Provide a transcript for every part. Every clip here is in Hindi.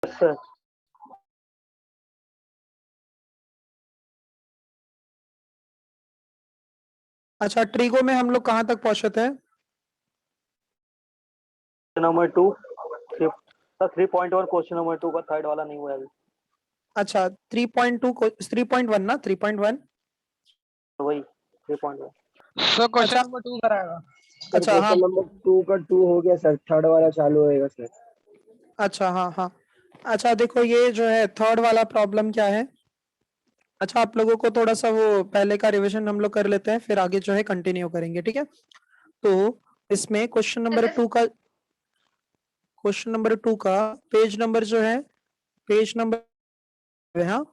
सर। अच्छा, ट्रिगो में हम लोग कहाँ तक पहुंचे थे? नंबर 2 सर, 3.1 क्वेश्चन नंबर 2 का थर्ड वाला नहीं हुआ अभी। अच्छा, 3.2 3.1 ना, 3.1। वही 3.1 सर क्वेश्चन अच्छा नंबर 2 कराएगा। सर अच्छा हाँ, क्वेश्चन नंबर 2 का 2 हो गया सर, थर्ड वाला चालू होएगा सर। अच्छा हाँ हाँ। अच्छा देखो, ये जो है थर्ड वाला प्रॉब्लम क्या है। अच्छा, आप लोगों को थोड़ा सा वो पहले का रिवीजन हम लोग कर लेते हैं, फिर आगे जो है कंटिन्यू करेंगे, ठीक है। तो इसमें क्वेश्चन नंबर टू का पेज नंबर जो है, पेज नंबर, हाँ,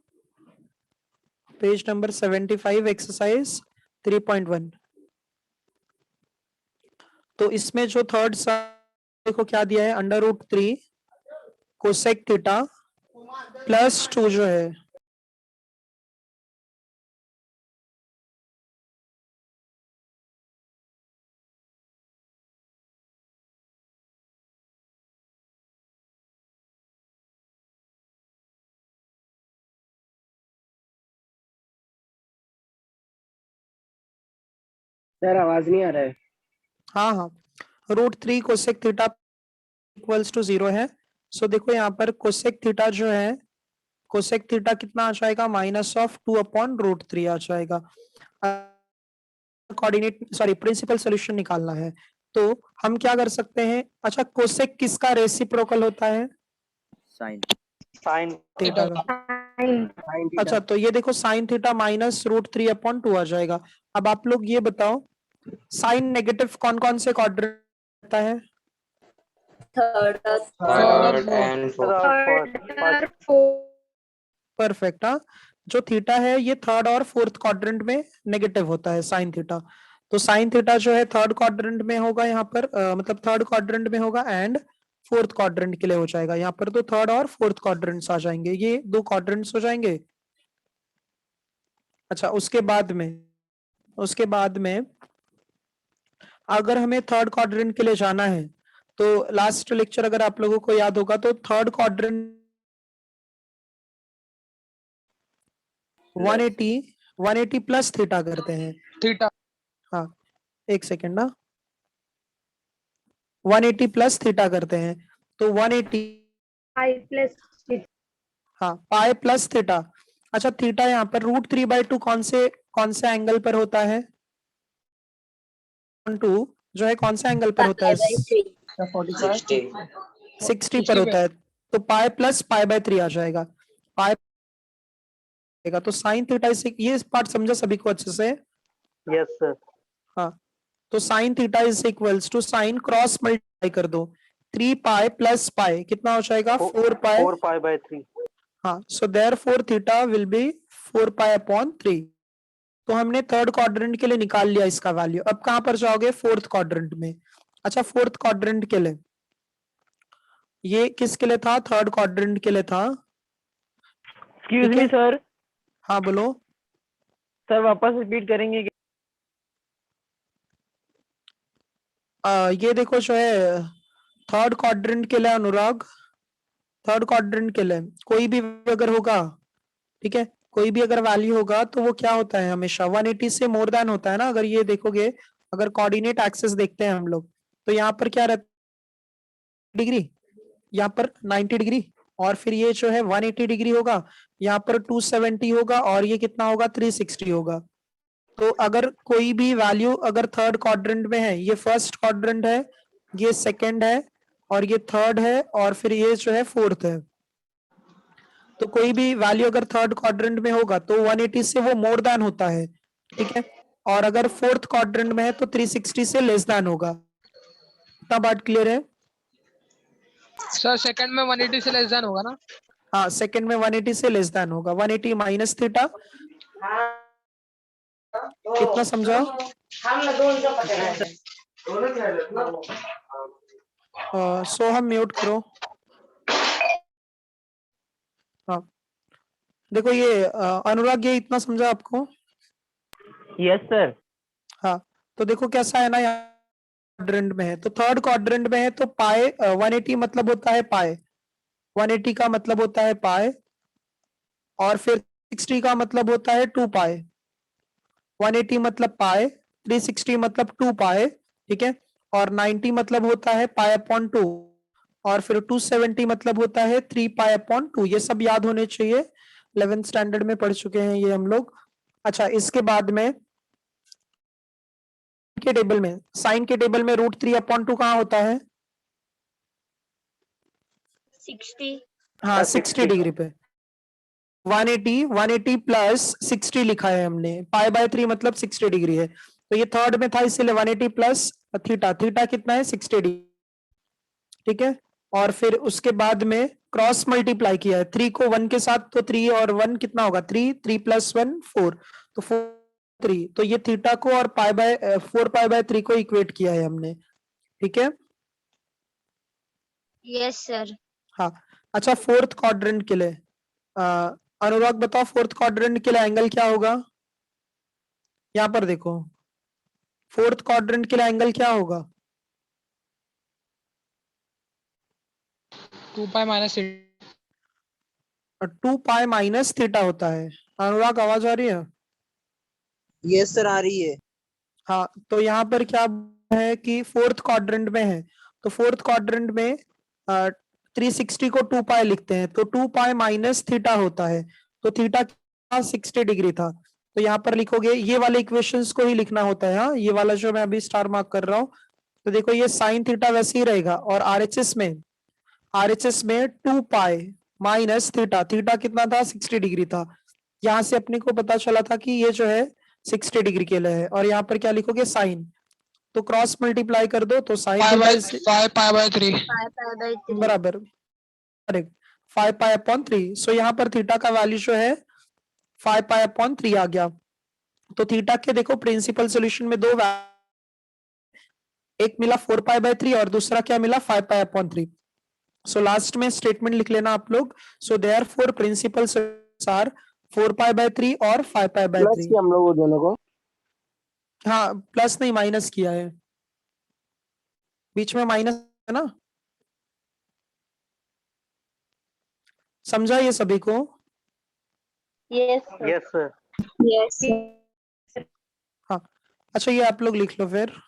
पेज नंबर 75, एक्सरसाइज 3.1। तो इसमें जो थर्ड सा देखो क्या दिया है, √3 कोसेक थीटा प्लस 2 जो है, सर आवाज नहीं आ रहा है। हाँ हाँ, √3 कोसेक थीटा इक्वल्स टू 0 है। सो देखो यहाँ पर कोसेक थीटा जो है, कोसेक थीटा कितना आ जाएगा, -2/√3 आ जाएगा। कोऑर्डिनेट सॉरी प्रिंसिपल सॉल्यूशन निकालना है, तो हम क्या कर सकते हैं। अच्छा, कोसेक किसका रेसिप्रोकल होता है? साइन साइन थीटा का। Sine theta. अच्छा, तो ये देखो साइन थीटा -√3/2 आ जाएगा। अब आप लोग ये बताओ, साइन नेगेटिव कौन कौन से क्वाड्रेंट रहता है? Third third and first. Perfect. हाँ, जो थीटा है ये थर्ड और फोर्थ क्वाड्रेंट में नेगेटिव होता है साइन थीटा। तो साइन थीटा जो है थर्ड क्वाड्रेंट में होगा यहाँ पर, मतलब थर्ड क्वाड्रेंट में होगा एंड फोर्थ क्वाड्रेंट के लिए हो जाएगा यहाँ पर। तो थर्ड और फोर्थ क्वाड्रेंट्स आ जाएंगे, ये दो क्वाड्रेंट्स हो जाएंगे। अच्छा, उसके बाद में अगर हमें थर्ड क्वाड्रेंट के लिए जाना है, तो लास्ट लेक्चर अगर आप लोगों को याद होगा, तो थर्ड क्वाड्रेंट 180 180 प्लस थीटा करते हैं। थीटा। हाँ, एक सेकेंड ना, 180 प्लस थीटा करते हैं, तो 180 हाँ पाई प्लस थीटा। अच्छा, थीटा यहाँ पर √3/2 कौन से एंगल पर होता है? 2 जो है कौन से एंगल पर होता है? 60 पर होता है, तो पाई प्लस पाई/3 आ जाएगा। पाई तो साइन थीटा ये पार्ट समझा सभी को अच्छे से? Yes sir. हाँ, तो sine theta is equals to sine cross multiply कर दो, 3 पाई प्लस पाई कितना हो जाएगा? 4 पाई। 4π/3। हाँ, so therefore theta will be 4π/3। तो हमने थर्ड क्वाड्रेंट के लिए निकाल लिया इसका वैल्यू। अब कहां पर जाओगे? फोर्थ क्वाड्रेंट में। अच्छा, फोर्थ क्वाड्रेंट के लिए ये किसके लिए था? थर्ड क्वाड्रेंट के लिए था। एक्सक्यूज ठीक है, मी सर। हाँ बोलो। सर वापस रिपीट करेंगे क्या? ये देखो जो है थर्ड क्वाड्रेंट के लिए अनुराग, थर्ड क्वाड्रेंट के लिए कोई भी अगर होगा, ठीक है, कोई भी अगर वैल्यू होगा तो वो क्या होता है, हमेशा 180 से मोर देन होता है ना। अगर ये देखोगे, अगर कोऑर्डिनेट एक्सिस देखते हैं हम लोग, तो यहाँ पर क्या रहता है? डिग्री, यहाँ पर 90 डिग्री, और फिर ये जो है 180 डिग्री होगा, यहाँ पर 270 होगा, और ये कितना होगा? 360 होगा। तो अगर कोई भी वैल्यू अगर थर्ड क्वाड्रेंट में है, ये फर्स्ट क्वाड्रेंट है, ये सेकंड है, और ये थर्ड है, और फिर ये जो है फोर्थ है। तो कोई भी वैल्यू अगर थर्ड क्वाड्रेंट में होगा तो 180 से वो मोर देन होता है, ठीक है। और अगर फोर्थ क्वाड्रेंट में है तो 360 से लेस देन होगा। इतना बात क्लियर है? सर सेकंड में 180 से लेस देन होगा ना? हाँ, सेकंड में 180 से लेस देन होगा। 180 माइनस थीटा, कितना समझा? सोहम म्यूट करो। हाँ, देखो ये अनुराग, ये इतना समझा आपको? Yes sir. हाँ, तो देखो कैसा है ना, यहाँ क्वाड्रेंट में है, तो थर्ड क्वाड्रेंट में है, तो पाए 180 मतलब होता है पाए, 180 का मतलब होता है पाई, और फिर 60 का मतलब होता है 2 पाई। 180 मतलब पाई, 360 मतलब 2 पाई, ठीक है, और 90 मतलब होता है पाई अपॉन 2, और फिर 270 मतलब होता है 3 पाई अपॉन 2। ये सब याद होने चाहिए, 11th स्टैंडर्ड में पढ़ चुके हैं ये हम लोग। अच्छा, इसके बाद में के टेबल में, साइन के टेबल में √3/2 कहाँ होता है? 60. हाँ, 60 60 डिग्री पे। 180 प्लस 60 लिखा है हमने, पाई बाय 3 मतलब 60 डिग्री है, तो ये थर्ड में था इसीलिए 180 प्लस थीटा। थीटा कितना है? 60 डिग्री, ठीक है। और फिर उसके बाद में क्रॉस मल्टीप्लाई किया है 3 को 1 के साथ, तो 3 और 1 कितना होगा? 3, 3 प्लस 1 4, तो 4 3, तो ये थीटा को और पाई बाय 4 पाई बाय 3 को इक्वेट किया है हमने, ठीक है। Yes, sir. हाँ, अच्छा, फोर्थ क्वाड्रेंट के लिए अनुराग बताओ, फोर्थ क्वाड्रेंट के लिए एंगल क्या होगा? यहाँ पर देखो, फोर्थ क्वाड्रेंट के लिए एंगल क्या होगा? 2 pi minus 2 pi minus theta होता है। अनुराग आवाज आ रही है? यस सर, आ रही है। हाँ, तो यहाँ पर क्या है कि फोर्थ क्वाड्रेंट में है, तो फोर्थ क्वाड्रेंट में 360 को 2 पाई लिखते हैं, तो 2 पाई माइनस थीटा होता है, तो थीटा 60 डिग्री था, तो यहाँ पर लिखोगे ये वाले इक्वेशंस को ही लिखना होता है। हाँ, ये वाला जो मैं अभी स्टार मार्क कर रहा हूँ, तो देखो ये साइन थीटा वैसे ही रहेगा, और आरएचएस में 2 पाई माइनस थीटा, थीटा कितना था? 60 डिग्री था। यहाँ से अपने को पता चला था कि ये जो है 60 डिग्री के लिए है, और यहाँ पर क्या लिखोगे? साइन, तो क्रॉस मल्टीप्लाई कर दो, तो sine theta is 5 pi by 3. 5 pi by 3. बराबर, करेक्ट, 5 पाई अपॉन 3। सो यहाँ पर थीटा का वैल्यू जो है 5 पाई अपॉन 3 आ गया। तो थीटा के देखो प्रिंसिपल सोल्यूशन में दो एक मिला 4 पाई बाय 3 और दूसरा क्या मिला? 5 पाई अपॉन 3। सो लास्ट में स्टेटमेंट लिख लेना आप लोग। So there four principal are 4 pi by 3 और 5 पाई बाय प्लस 3। किया हम लोग वो दोनों को। हाँ, प्लस नहीं माइनस किया है, बीच में माइनस है ना, समझा ये सभी को? Yes, sir. Yes sir. Yes, sir. हाँ, अच्छा, ये आप लोग लिख लो फिर।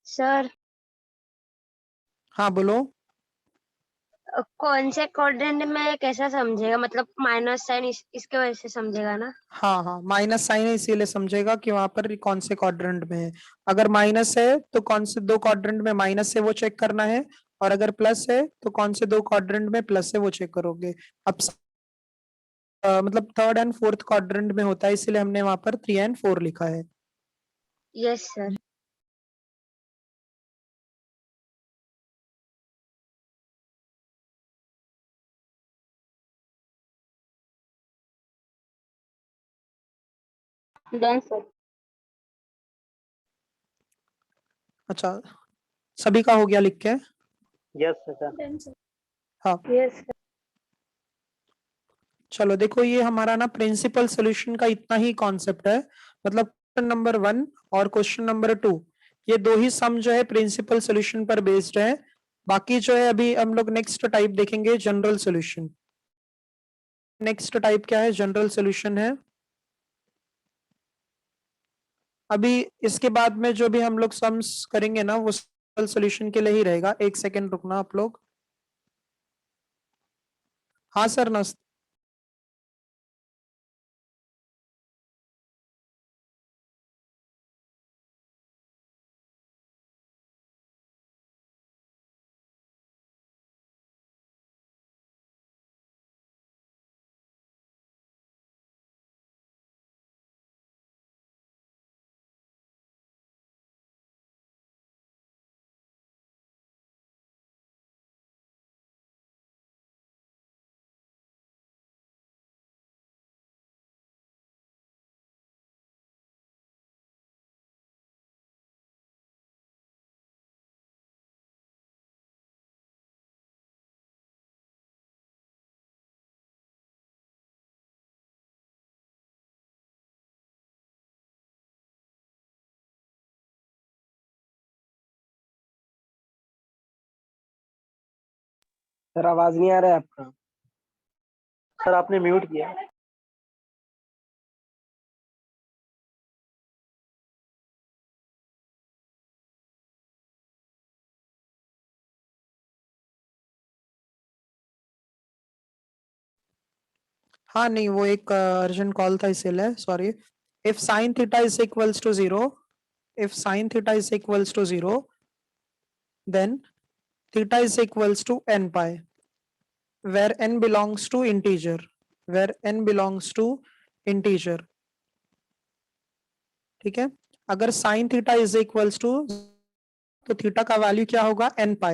Sir, हाँ बोलो। कौन से क्वाड्रेंट में कैसा समझेगा, मतलब माइनस साइन इसके वजह से समझेगा ना? हाँ हाँ, माइनस साइन है इसीलिए समझेगा कि वहां पर कौन से क्वाड्रेंट में है। अगर माइनस है तो कौन से दो क्वाड्रेंट में माइनस है वो चेक करना है, और अगर प्लस है तो कौन से दो क्वाड्रेंट में प्लस है वो चेक करोगे। अब मतलब थर्ड एंड फोर्थ क्वाड्रेंट में होता है, इसीलिए हमने वहां पर 3 एंड 4 लिखा है। Yes, sir. Done, sir. अच्छा, सभी का हो गया लिख के? Yes sir. Done, sir. हाँ, Yes, sir. चलो देखो, ये हमारा ना प्रिंसिपल सोल्यूशन का इतना ही कॉन्सेप्ट है, मतलब क्वेश्चन नंबर 1 और क्वेश्चन नंबर 2, ये दो ही सम जो है प्रिंसिपल सोल्यूशन पर बेस्ड है। बाकी जो है अभी हम लोग नेक्स्ट टाइप देखेंगे, जनरल सोल्यूशन। नेक्स्ट टाइप क्या है? जनरल सोल्यूशन है। अभी इसके बाद में जो भी हम लोग सम्स करेंगे ना वो जनरल सोल्यूशन के लिए ही रहेगा। एक सेकेंड रुकना आप लोग। हाँ सर, नमस्ते। सर आवाज नहीं आ रहा है आपका। सर आपने म्यूट किया है। हाँ नहीं, वो एक अर्जेंट कॉल था इसीलिए, sorry. If sine theta is equals to 0, if sin theta is equals to 0, then theta is equals to n pi, where n belongs to integer, where n belongs to integer. ठीक है, अगर sin theta is equals to, तो थीटा का वैल्यू क्या होगा, n pi.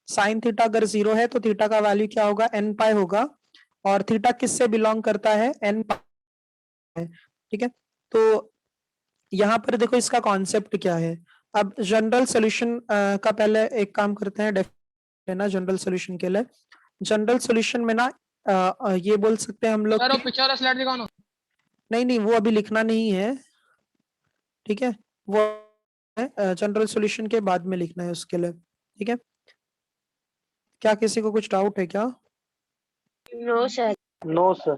sin थीटा अगर 0 है तो थीटा का वैल्यू क्या होगा, n pi होगा, और थीटा किससे बिलोंग करता है, n pi. ठीक है, तो यहाँ पर देखो इसका कॉन्सेप्ट क्या है. अब जनरल सॉल्यूशन का पहले एक काम करते हैं, ना जनरल सॉल्यूशन के लिए. जनरल सॉल्यूशन में ना ये बोल सकते हैं हम लोग सर वो कि- पिक्चर वाला स्लाइड दिखाओ ना। नहीं नहीं, वो अभी लिखना नहीं है, ठीक है, वो जनरल सॉल्यूशन के बाद में लिखना है उसके लिए. ठीक है, क्या किसी को कुछ डाउट है क्या? No sir. No sir.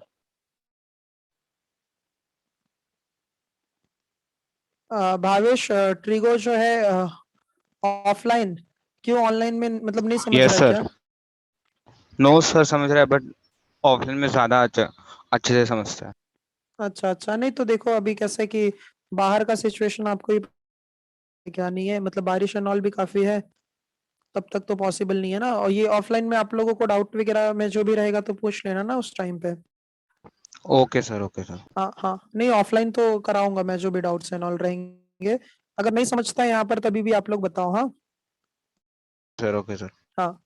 Bhavesh, trigo जो है ऑफलाइन क्यों, ऑनलाइन में मतलब नहीं समझ यस रहा सर. क्या? नो सर समझ रहा है, बट ऑफलाइन में ज्यादा अच्छे से समझता है. अच्छा अच्छा, नहीं तो देखो अभी कैसे कि बाहर का सिचुएशन आपको ही क्या नहीं है, मतलब बारिश एंड ऑल भी काफी है, तब तक तो पॉसिबल नहीं है ना. और ये ऑफलाइन में आप लोगों को डाउट वगैरह में जो भी रहेगा तो पूछ लेना ना उस टाइम पे. Okay sir, okay sir. हाँ हाँ, नहीं ऑफलाइन तो कराऊंगा मैं, जो भी डाउट्स एंड ऑल रहेंगे. अगर नहीं समझता है यहाँ पर तभी भी आप लोग बताओ. हाँ सर ओके सर. हाँ.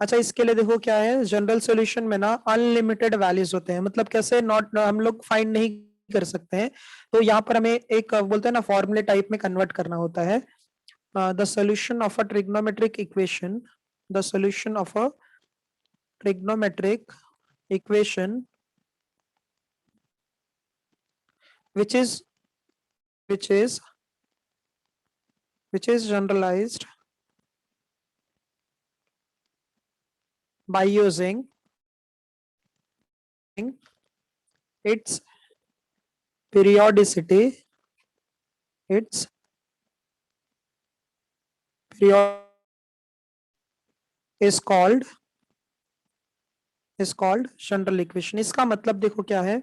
अच्छा, इसके लिए देखो क्या है, जनरल सॉल्यूशन में ना अनलिमिटेड वैल्यूज होते हैं, मतलब कैसे, नॉट हम लोग फाइंड नहीं कर सकते हैं, तो यहाँ पर हमें एक बोलते हैं ना फॉर्मूले टाइप में कन्वर्ट करना होता है. The solution of a trigonometric equation, the solution of a trigonometric equation which is generalized by using its periodicity, its period is called general equation. इसका मतलब देखो क्या है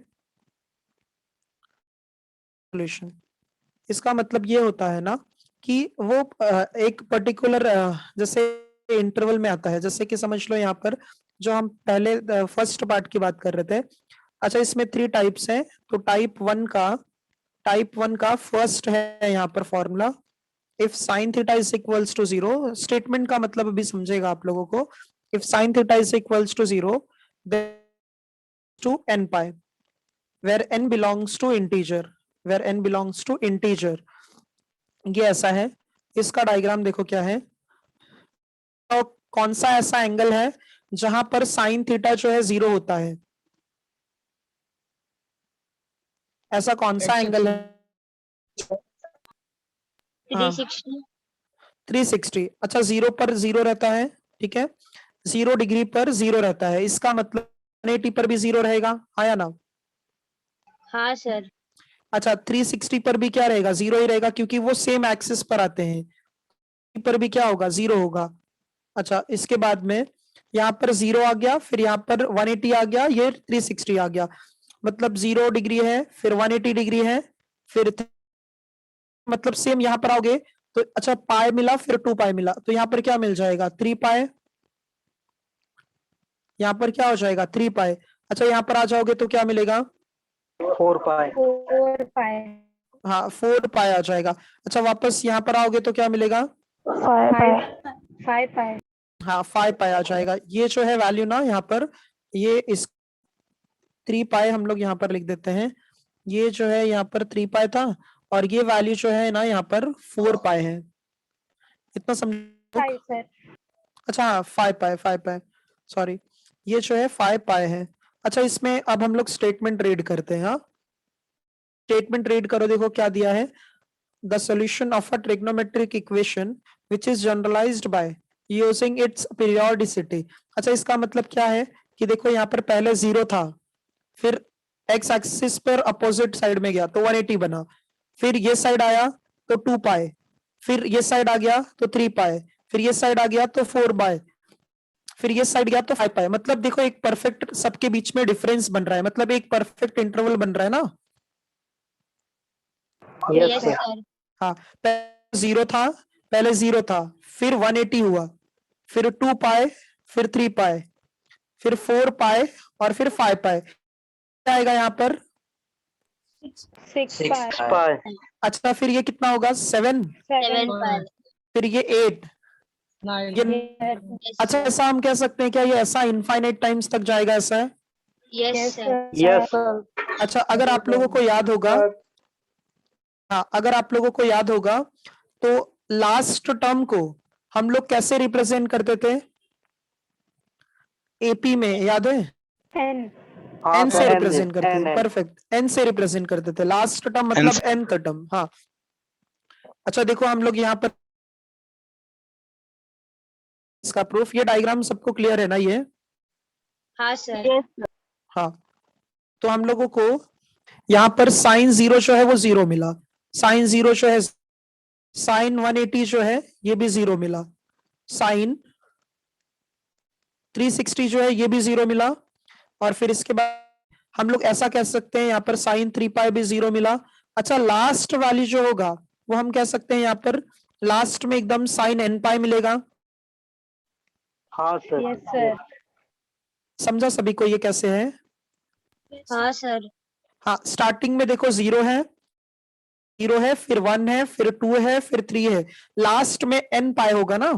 सॉल्यूशन, इसका मतलब ये होता है ना कि वो एक पर्टिकुलर जैसे इंटरवल में आता है, जैसे कि समझ लो यहाँ पर जो हम पहले फर्स्ट पार्ट की बात कर रहे थे. अच्छा, इसमें 3 टाइप्स हैं, तो टाइप वन का फर्स्ट है यहाँ पर formula, if sine theta is equals to 0. Statement का मतलब अभी समझेगा आप लोगों को. If sine theta is equals to 0 to n pi, where n belongs to integer, where n belongs to integer. ये ऐसा है, इसका डायग्राम देखो क्या है, तो कौन सा ऐसा एंगल है जहां पर साइन थीटा जो है 0 होता है, ऐसा कौन सा एंगल है? 360। 360. अच्छा, 0 पर 0 रहता है, ठीक है, 0 डिग्री पर 0 रहता है, इसका मतलब 180 पर भी 0 रहेगा, आया ना? हाँ सर। अच्छा, 360 पर भी क्या रहेगा, 0 ही रहेगा, क्योंकि वो सेम एक्सिस पर आते हैं, पर भी क्या होगा, 0 होगा. अच्छा, इसके बाद में यहाँ पर 0 आ गया, फिर यहाँ पर 180 आ गया, ये 360 आ गया, मतलब 0 डिग्री है, फिर 180 डिग्री है, फिर मतलब सेम यहाँ पर आओगे तो अच्छा पाई मिला, फिर 2 पाई मिला, तो यहाँ पर क्या मिल जाएगा, 3 पाई. यहाँ पर क्या हो जाएगा, 3 पाई. अच्छा, यहाँ पर आ जाओगे तो क्या मिलेगा, 4 पाई. 4 पाई। हाँ 4 पाई आ जाएगा. अच्छा, वापस यहाँ पर आओगे तो क्या मिलेगा, 5 पाई। हाँ 5 पाई आ जाएगा. ये जो है वैल्यू ना यहाँ पर, ये इस 3 पाई हम लोग यहाँ पर लिख देते हैं, ये जो है यहाँ पर 3 पाई था, और ये वैल्यू जो है ना यहाँ पर 4 पाई है. इतना समझो. अच्छा हाँ 5 पाई, सॉरी, ये जो है 5 पाई है. अच्छा, इसमें अब हम लोग स्टेटमेंट रीड करते हैं. हाँ, स्टेटमेंट रीड करो, देखो क्या दिया है, the solution of a trigonometric equation which is generalised by using its periodicity. अच्छा, इसका मतलब क्या है कि देखो यहाँ पर पहले 0 था, फिर एक्स एक्सिस पर अपोजिट साइड में गया तो 180 बना, फिर ये साइड आया तो 2 पाए, फिर ये साइड आ गया तो 3 पाए, फिर ये साइड आ गया तो 4 पाए, फिर ये साइड गया तो 5 पाए। मतलब देखो एक परफेक्ट सबके बीच में डिफरेंस बन रहा है, मतलब एक परफेक्ट इंटरवल बन रहा है ना। Yes yes sir. सर। हाँ, पहले 0 था, पहले 0 था, फिर 180 हुआ, फिर 2 पाए, फिर 3 पाए, फिर 4 पाए, और फिर 5 पाए। क्या आएगा यहाँ पर? 6 पाए। अच्छा, फिर ये कितना होगा? 7, 7 पाए। फिर ये 8, 9 ये यस अच्छा, सर। ऐसा हम कह सकते हैं क्या ये ऐसा इनफाइनाइट टाइम्स तक जाएगा, ऐसा है? Yes sir. Yes sir. अच्छा, अगर आप लोगों को याद होगा, हाँ, अगर आप लोगों को याद होगा तो लास्ट टर्म को हम लोग कैसे रिप्रेजेंट करते थे एपी में, याद है? हाँ एन से सर, रिप्रेजेंट करते एन थे, एन। परफेक्ट, एन से रिप्रेजेंट करते थे लास्ट टर्म, एन मतलब एन का टर्म। हाँ, अच्छा देखो हम लोग यहाँ पर इसका प्रूफ, ये डायग्राम सबको क्लियर है ना ये? हाँ सर। हाँ, तो हम लोगों को यहाँ पर साइन 0 जो है वो 0 मिला, साइन 0 जो है, साइन 180 जो है ये भी 0 मिला, साइन 360 जो है ये भी 0 मिला, और फिर इसके बाद हम लोग ऐसा कह सकते हैं यहाँ पर साइन 3 पाई भी 0 मिला। अच्छा, लास्ट वाली जो होगा वो हम कह सकते हैं यहाँ पर लास्ट में एकदम साइन एन पाई मिलेगा। हाँ सर। समझा सभी को ये कैसे है? हाँ सर। हाँ, स्टार्टिंग में देखो 0 है, 0 है, फिर 1 है, फिर 2 है, फिर 3 है, लास्ट में एन पाई होगा ना।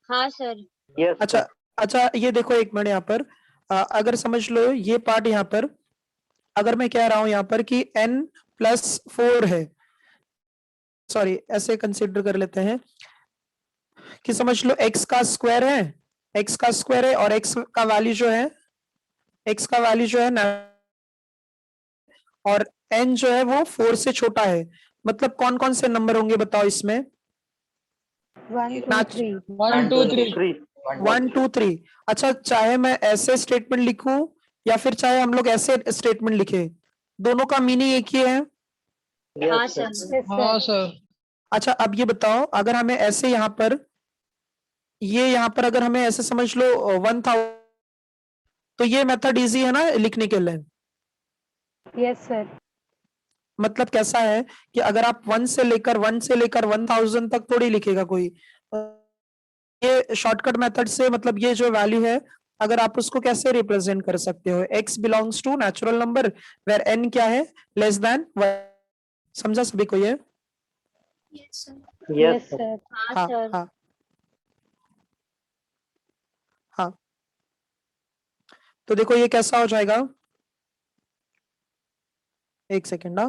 हाँ सर। यस अच्छा, सर। अच्छा ये देखो एक मिनट यहाँ पर, अगर समझ लो ये पार्ट यहाँ पर, अगर मैं कह रहा हूं यहाँ पर कि n+4 है, सॉरी ऐसे कंसिडर कर लेते हैं कि समझ लो x का स्क्वायर है, x का स्क्वायर है, और x का वैल्यू जो है, x का वैल्यू जो है ना, और n जो है वो 4 से छोटा है। मतलब कौन कौन से नंबर होंगे बताओ इसमें? 1 2 मैच 3 1 2 3 3। 1 2 3। अच्छा, चाहे मैं ऐसे स्टेटमेंट लिखूं या फिर चाहे हम लोग ऐसे स्टेटमेंट लिखे, दोनों का मीनिंग एक ही है। हाँ यस सर। सर। हाँ सर। अच्छा, अब ये बताओ अगर हमें ऐसे यहाँ पर, ये यहाँ पर अगर हमें ऐसे समझ लो 1000, तो ये मेथड इजी है ना लिखने के लिए? यस सर मतलब कैसा है कि अगर आप 1 से लेकर 1000 तक थोड़ी लिखेगा कोई, ये शॉर्टकट मेथड से, मतलब ये जो वैल्यू है, अगर आप उसको कैसे रिप्रेजेंट कर सकते हो, x belongs to natural number where n क्या है, लेस देन 1। समझा सभी को ये? Yes yes sir. सर हाँ हाँ सर। हाँ हाँ, तो देखो ये कैसा हो जाएगा, एक सेकेंड ना।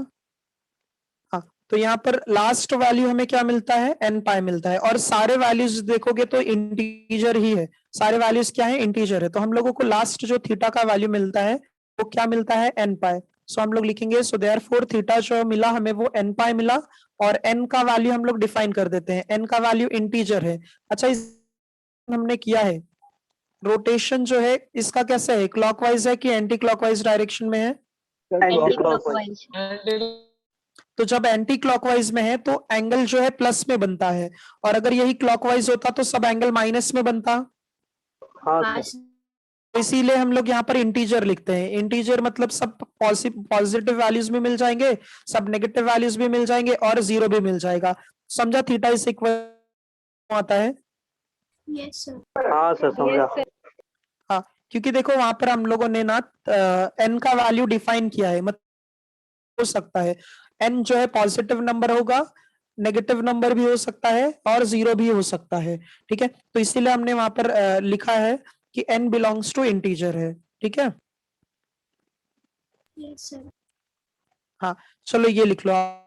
हाँ, तो यहाँ पर लास्ट वैल्यू हमें क्या मिलता है, एन पाई मिलता है, और सारे वैल्यूज देखोगे तो इंटीजर ही है, सारे वैल्यूज क्या है, इंटीजर है। तो हम लोगों को लास्ट जो थीटा का वैल्यू मिलता है वो क्या मिलता है, एन पाई। सो हम लोग लिखेंगे, सो देयरफॉर थीटा जो मिला हमें वो एन पाई मिला, और एन का वैल्यू हम लोग डिफाइन कर देते हैं, एन का वैल्यू इंटीजर है। अच्छा, इस हमने किया है, रोटेशन जो है इसका कैसे है, क्लॉकवाइज है कि एंटी क्लॉकवाइज डायरेक्शन में है? Anti clockwise. क्लॉकवाइज। तो जब एंटी क्लॉकवाइज में है तो एंगल जो है प्लस में बनता है, और अगर यही क्लॉकवाइज होता तो सब एंगल माइनस में बनता। हाँ हाँ सर। तो इसीलिए हम लोग यहाँ पर इंटीजर लिखते हैं, इंटीजर मतलब सब पॉजिटिव वैल्यूज भी मिल जाएंगे, सब नेगेटिव वैल्यूज भी मिल जाएंगे, और 0 भी मिल जाएगा। समझा थीटा इज इक्वल आता है? हाँ सर, समझा। हाँ, क्योंकि देखो वहां पर हम लोगों ने ना एन का वैल्यू डिफाइन किया है, मतलब हो सकता है एन जो है पॉजिटिव नंबर होगा, नेगेटिव नंबर भी हो सकता है, और 0 भी हो सकता है। ठीक है, तो इसीलिए हमने वहां पर लिखा है कि n बिलोंग्स टू इंटीजर है। ठीक है, हाँ, चलो ये लिख लो आप।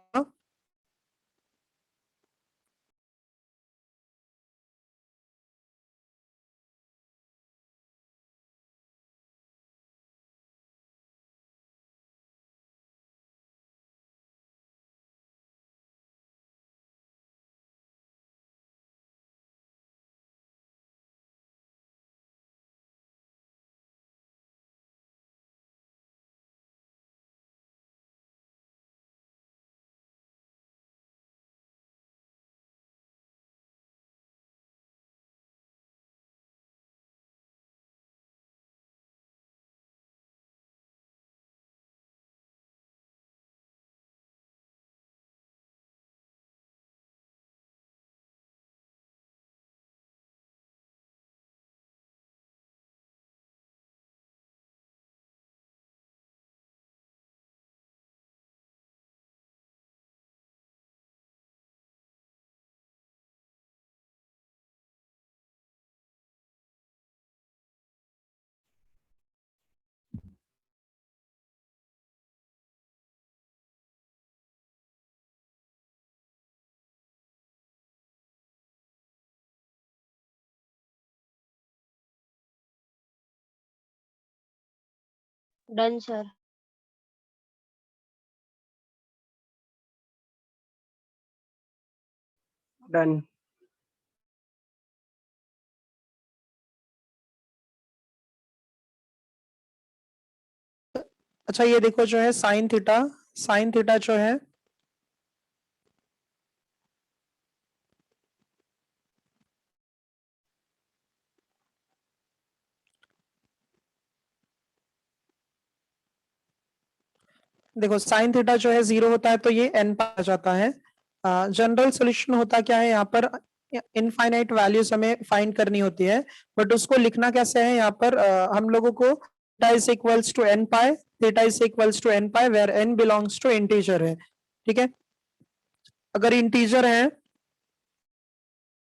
Done sir. डन। अच्छा ये देखो जो है साइन थीटा जो है देखो साइन थीटा जो है 0 होता है तो ये n पर आ जाता है। जनरल सोल्यूशन होता क्या है यहाँ पर, इनफाइनाइट वैल्यूज हमें फाइंड करनी होती है, बट उसको लिखना कैसे है यहाँ पर, हम लोगों को theta is equals to n pi, theta is equals to n pi where n belongs to integer है। ठीक है, अगर इंटीजर है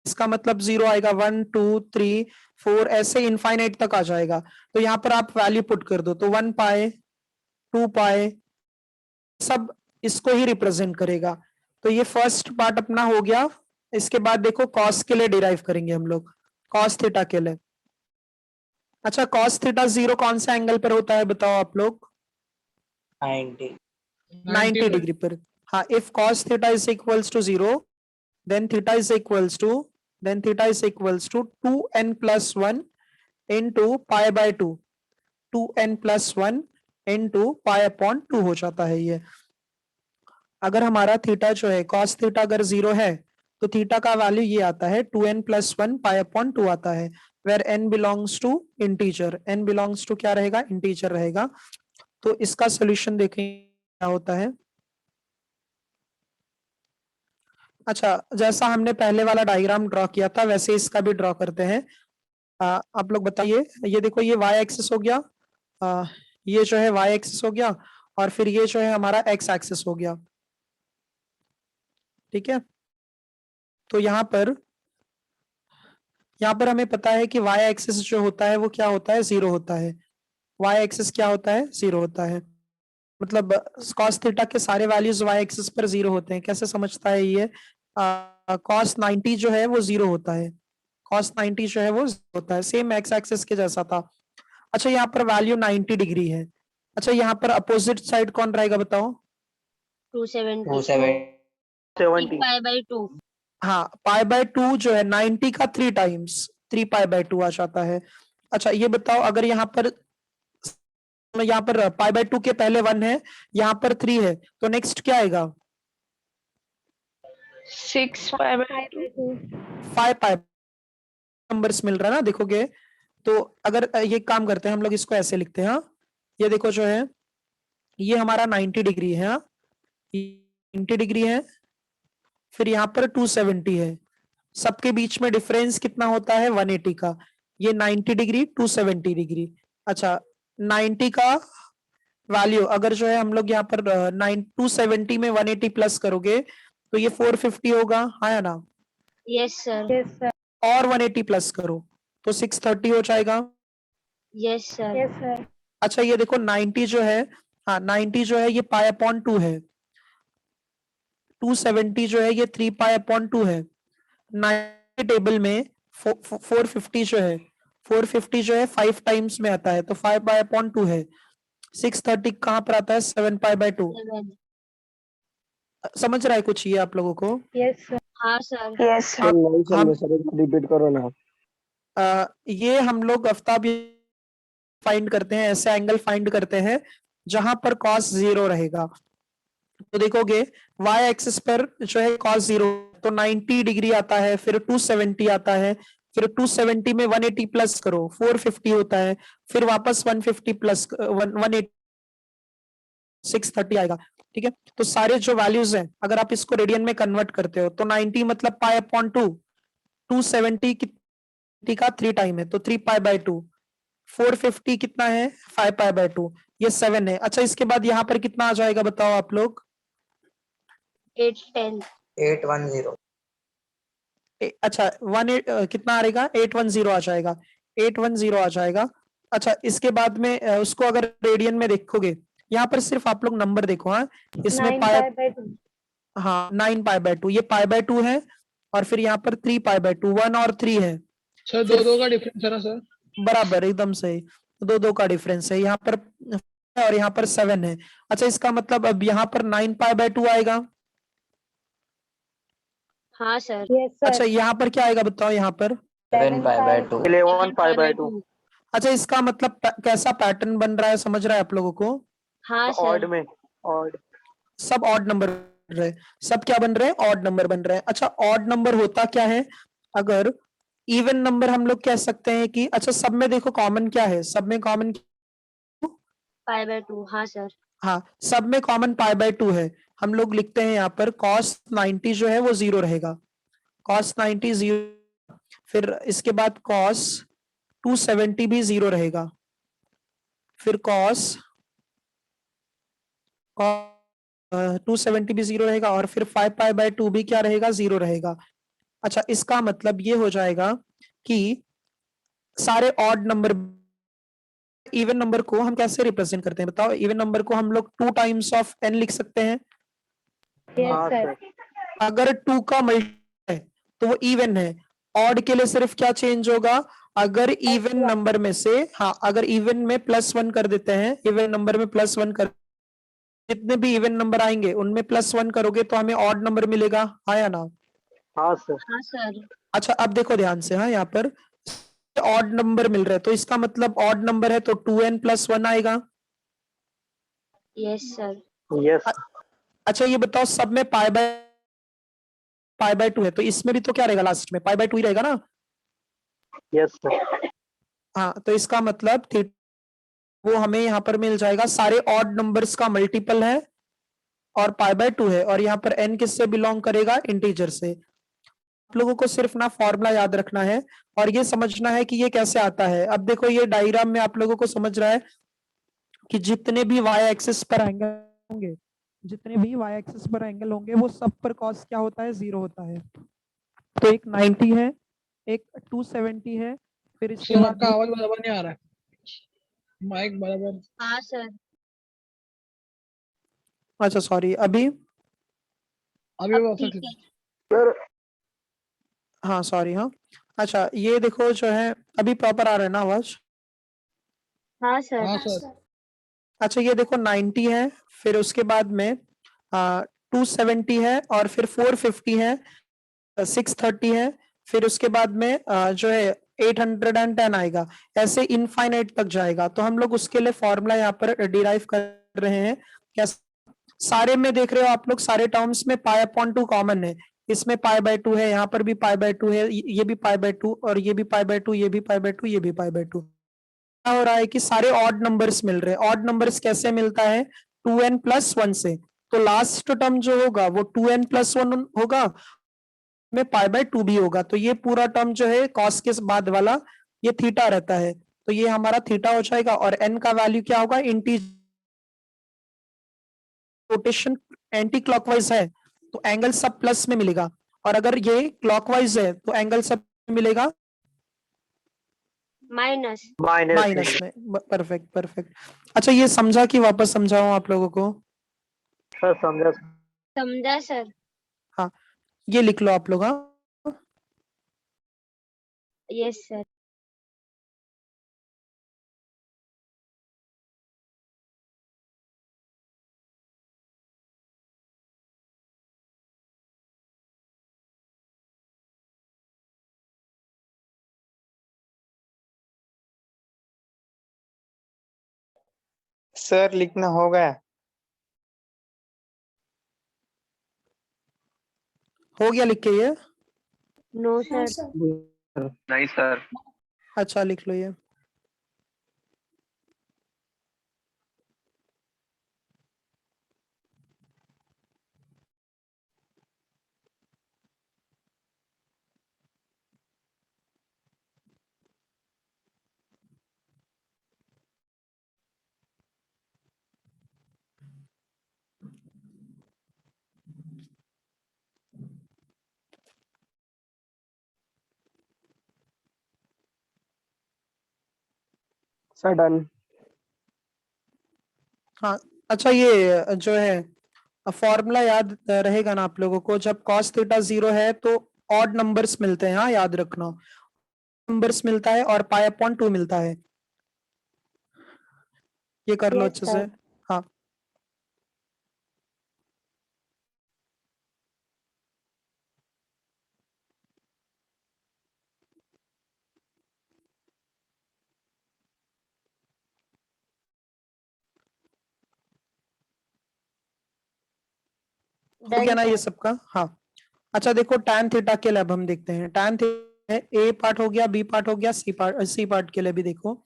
इसका मतलब 0 आएगा, 1 2 3 4 ऐसे इनफाइनाइट तक आ जाएगा। तो यहाँ पर आप वैल्यू पुट कर दो तो 1 पाई 2 पाई सब इसको ही रिप्रेजेंट करेगा। तो ये फर्स्ट पार्ट अपना हो गया। इसके बाद देखो कॉस के लिए डिराइव करेंगे हम लोग, कॉस थीटा के लिए। अच्छा कॉस थीटा 0 कौन से एंगल पर होता है बताओ आप लोग? 90 डिग्री पर। हाँ, if cos theta is equals to 0 then theta is equals to 2n plus 1 into pi by 2, 2n plus 1 into pi upon 2 हो जाता है ये। अगर हमारा थीटा जो है cos थीटा अगर 0 है तो थीटा का वैल्यू ये आता है 2n plus 1 pi upon 2 आता है, where n belongs to integer, n belongs to क्या रहेगा, इंटीजर रहेगा। तो इसका सोल्यूशन देखें क्या होता है। अच्छा जैसा हमने पहले वाला डायग्राम ड्रॉ किया था वैसे इसका भी ड्रॉ करते हैं। आप लोग बताइए, ये देखो ये y एक्सिस हो गया, ये जो है y एक्सिस हो गया, और फिर ये जो है हमारा x एक्सिस हो गया। ठीक है, तो यहाँ पर हमें पता है कि y एक्सिस जो होता है वो क्या होता है, 0 होता है। y एक्सिस क्या होता है, 0 होता है। मतलब cos थीटा के सारे वैल्यूज y एक्सिस पर 0 होते हैं। कैसे समझता है ये, cos 90 जो है वो 0 होता है, cos 90 जो है वो 0 होता है, सेम x एक्सिस के जैसा था। अच्छा यहाँ पर वैल्यू 90 डिग्री है। अच्छा यहाँ पर अपोजिट साइड कौन रहेगा बताओ? 270 70 पाई बाई 2। हाँ, पाई बाय 2 जो है 90 का 3 टाइम्स 3 पाई बाय 2 आ जाता है। अच्छा ये बताओ, अगर यहाँ पर पाई बाय 2 के पहले 1 है, यहाँ पर 3 है, तो नेक्स्ट क्या आएगा? 6 pi by 2। 5 पाई नंबर्स मिल रहा है ना, देखोगे तो। अगर ये काम करते हैं हम लोग, इसको ऐसे लिखते हैं। हाँ, ये देखो जो है ये हमारा 90 डिग्री है, 90 डिग्री है, फिर यहाँ पर 270 है, सबके बीच में डिफरेंस कितना होता है, 180 का। ये 90 डिग्री 270 डिग्री। अच्छा 90 का वैल्यू अगर जो है हम लोग यहाँ पर 270 में 180 प्लस करोगे तो ये 450 होगा, हाँ या ना? Yes sir. Yes, sir. और 180 प्लस करो तो 630 हो जाएगा। Yes sir. Yes, sir. अच्छा ये देखो 90 जो है, हाँ 90 जो है ये पाई अपॉन 2 है, 270 जो है ये 3 पाई अपॉन 2 है। 90 टेबल में 450 जो है 5 टाइम्स में आता है, तो 5 पाई अपॉन 2 है। 630 कहाँ पर आता है, 7 पाई बाय 2। समझ रहा है कुछ ये आप लोगों को? Yes, sir. हाँ सर। सर नहीं समझे सर, रिपीट करो ना। ये हम लोग आफ्ताब फाइंड करते हैं, ऐसे एंगल फाइंड करते हैं जहां पर cos 0 रहेगा। तो देखोगे y एक्सिस पर जो है cos 0 तो 90 डिग्री आता है, फिर 270 आता है, फिर 270 में 180 प्लस करो 450 होता है, फिर वापस 150 प्लस 180 630 आएगा। ठीक है, तो सारे जो वैल्यूज हैं अगर आप इसको रेडियन में कन्वर्ट करते हो तो 90 मतलब पाई अपॉन 2, 270 का 3 टाइम है तो 3 पाई बाय 2, 450 कितना है, 5 पाई बाय 2, ये 7 है। अच्छा इसके बाद यहाँ पर कितना आ जाएगा बताओ आप लोग? 810। 810। अच्छा कितना आएगा, 810 आ जाएगा, 810 आ जाएगा। अच्छा इसके बाद में उसको अगर रेडियन में देखोगे, यहाँ पर सिर्फ आप लोग नंबर देखो। हाँ, इसमें 9 पाई, pi by 2. हाँ 9 पाई बाय 2, ये पाई बाय 2 है, और फिर यहाँ पर 3 पाई बाय 2, 1 और 3 है। सर 2 का डिफरेंस है ना सर? बराबर एकदम सही, 2 का डिफरेंस है। यहाँ पर और यहाँ पर 7 है। अच्छा इसका मतलब अब यहाँ पर 9 पाई बाय 2 आएगा। हाँ सर। Yes, अच्छा sir. यहाँ पर क्या आएगा बताओ यहाँ पर। 11 pi by 2. 11 pi by 2 अच्छा इसका मतलब कैसा पैटर्न बन रहा है, समझ रहा है आप लोगों को। हाँ ऑड सर। में ऑड सब ऑड नंबर बन रहे हैं, सब क्या बन रहे हैं, ऑड नंबर बन रहे हैं। अच्छा ऑड नंबर होता क्या है, अगर इवन नंबर हम लोग कह सकते हैं कि, अच्छा सब में देखो कॉमन क्या है, सब में कॉमन, पाई बाय 2। हाँ सर। हाँ सब में कॉमन पाई बाय 2 है। हम लोग लिखते हैं यहाँ पर cos 90 जो है वो 0 रहेगा, cos 90 0। फिर इसके बाद cos 270 भी 0 रहेगा, फिर cos 270 भी 0 रहेगा, और फिर 5 पाई बाय 2 भी क्या रहेगा, 0 रहेगा। अच्छा इसका मतलब ये हो जाएगा कि सारे ऑड नंबर, इवन नंबर को हम कैसे रिप्रेजेंट करते हैं बताओ। इवन नंबर को हम लोग 2 टाइम्स ऑफ n लिख सकते हैं। Yes, हाँ sir. सर अगर 2 का मल्टी है तो वो इवन है। ऑड के लिए सिर्फ क्या चेंज होगा, अगर इवन one. नंबर में से, हाँ अगर इवन में +1 कर देते हैं, इवन नंबर में +1 कर, जितने भी इवन नंबर आएंगे उनमें +1 करोगे तो हमें ऑड नंबर मिलेगा, आया ना। हाँ सर हाँ सर। अच्छा अब देखो ध्यान से, हाँ यहाँ पर ऑड नंबर मिल रहा है तो इसका मतलब ऑड नंबर है तो 2n + 1 आएगा। Yes sir. यस अच्छा ये बताओ सब में पाई बाय 2 है तो इसमें भी तो क्या रहेगा, लास्ट में पाई बाय 2 ही रहेगा ना। यस सर हाँ तो इसका मतलब वो हमें यहाँ पर मिल जाएगा, सारे ऑड नंबर्स का मल्टीपल है और पाई बाय 2 है, और यहाँ पर n किससे बिलोंग करेगा, इंटीजर से। आप लोगों को सिर्फ ना फॉर्मूला याद रखना है और ये समझना है कि ये कैसे आता है। अब देखो ये डायग्राम में आप लोगों को समझ रहा है कि जितने भी y एक्सिस पर एंगल होंगे, जितने भी y एक्सिस पर एंगल होंगे वो सब पर cos क्या होता है, 0 होता है। तो एक 90 है, एक 270 है, फिर इसके सर बाद आपका आवाज बराबर नहीं आ रहा है, माइक बराबर। हाँ सर। अच्छा सॉरी अभी, अभी अब परफेक्ट ठीक है। सर हाँ सॉरी हाँ। अच्छा ये देखो जो है अभी प्रॉपर आ रहा है ना आवाज। हाँ सर। हाँ सर। अच्छा ये देखो 90 है, फिर उसके बाद में 270 है, और फिर 450 है, 630 है, फिर उसके बाद में जो है 810 आएगा, ऐसे इनफाइनाइट तक जाएगा। तो हम लोग उसके लिए फॉर्मूला यहाँ पर डिराइव कर रहे हैं। क्या सारे में देख रहे हो आप लोग, सारे टर्म्स में पाई अपॉन 2 कॉमन है, इसमें पाई बाय 2 है, यहाँ पर भी पाई बाय 2 है, ये भी पाई बाय 2, और ये भी पाई बाय 2, ये भी पाई बाय 2, ये भी पाई बाय 2। क्या हो रहा है कि सारे ऑड नंबर्स मिल रहे हैं। ऑड नंबर्स कैसे मिलता है, 2n + 1 से। तो लास्ट टर्म जो होगा वो 2n + 1 होगा, में पाई बाय 2 भी होगा। तो ये पूरा टर्म जो है कॉस के बाद वाला ये थीटा रहता है, तो ये हमारा थीटा हो जाएगा। और n का वैल्यू क्या होगा, इंटीजर, रोटेशन एंटी क्लॉकवाइज है तो एंगल सब प्लस में मिलेगा, और अगर ये क्लॉकवाइज है तो एंगल सब मिलेगा माइनस। माइनस में। Perfect perfect. अच्छा ये समझा कि वापस समझाऊं आप लोगों को। सर समझा समझा सर। हाँ ये लिख लो आप लोग। हाँ यस सर। सर लिखना हो गया। हो गया लिख के ये। No sir. नहीं सर। अच्छा लिख लो ये। Sir done. हाँ अच्छा ये जो है फॉर्मूला याद रहेगा ना आप लोगों को, जब cos थीटा 0 है तो ऑड नंबर्स मिलते हैं, हाँ याद रखना, नंबर्स मिलता है और पाई अपॉन 2 मिलता है। ये कर लो Yes, अच्छे sir. से। हाँ हो गया Done, ना ये sir. सबका? हाँ। अच्छा देखो tan थीटा के लिए अब हम देखते हैं। tan थीटा ए पार्ट हो गया, बी पार्ट हो गया, सी पार्ट के लिए भी देखो।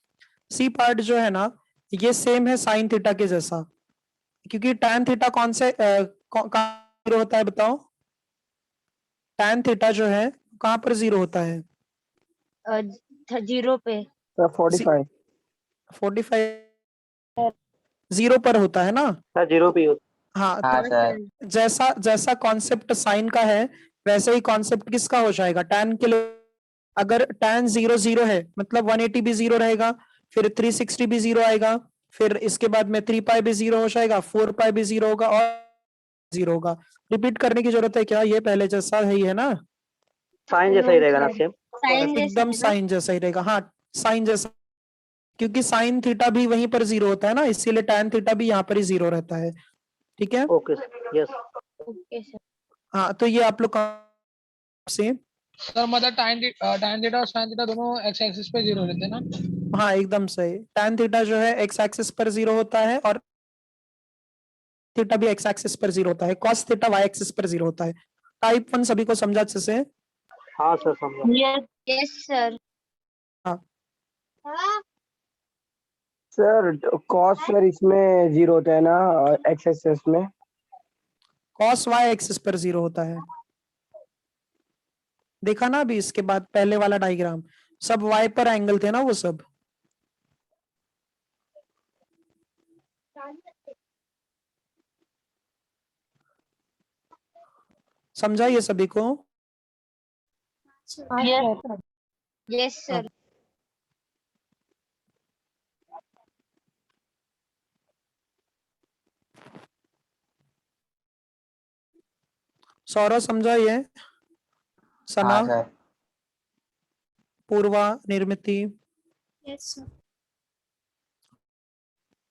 सी पार्ट जो है ना ये सेम है साइन थीटा के जैसा, क्योंकि tan थीटा कौन से कहाँ जीरो होता है बताओ? tan थीटा जो है कहाँ पर जीरो होता है? 0 पे। सर 45। 45 जीरो पर होता है ना? सर 0 पे यूज। हाँ हाँ हाँ सर सर। जैसा जैसा कॉन्सेप्ट साइन का है वैसे ही कॉन्सेप्ट किसका हो जाएगा tan के लिए। अगर tan 0 0 है मतलब 180 भी जीरो रहेगा, फिर 360 भी जीरो आएगा, फिर इसके बाद में 3 पाई भी जीरो हो जाएगा, 4 पाई भी जीरो होगा और जीरो होगा। रिपीट करने की जरूरत है क्या? ये पहले जैसा ही है ना? साइन जैसा नो ही रहेगा ना सर, सेम? साइन जैसा एकदम है ना? साइन जैसा ही रहेगा। हाँ साइन जैसा, क्योंकि साइन थीटा भी वहीं पर जीरो होता है ना, इसीलिए tan थीटा भी यहाँ पर ही जीरो रहता है। ठीक है। Okay sir, yes. Okay sir. हाँ तो ये आप लोग से सर मतलब tan थीटा और sin थीटा दोनों एक्स एक्सिस पे 0 रहते हैं ना? हाँ एकदम सही। tan थीटा जो है एक्स एक्सिस पर जीरो होता है और थीटा भी एक्स एक्सिस पर जीरो होता है। cos थीटा वाई एक्सिस पर जीरो होता है। टाइप 1 सभी को समझा अच्छे से? हाँ सर समझा। Yes sir. हाँ सर कॉस सर इसमें 0 होता है ना, एक्स एक्सिस में? cos वाई एक्सिस पर जीरो होता है। देखा ना अभी इसके बाद पहले वाला डायग्राम, सब वाई पर एंगल थे ना वो सब। समझा ये सभी को? यस हाँ। सर। सौरभ समझा ये? सना, हाँ सर पूर्वा, निर्मिति,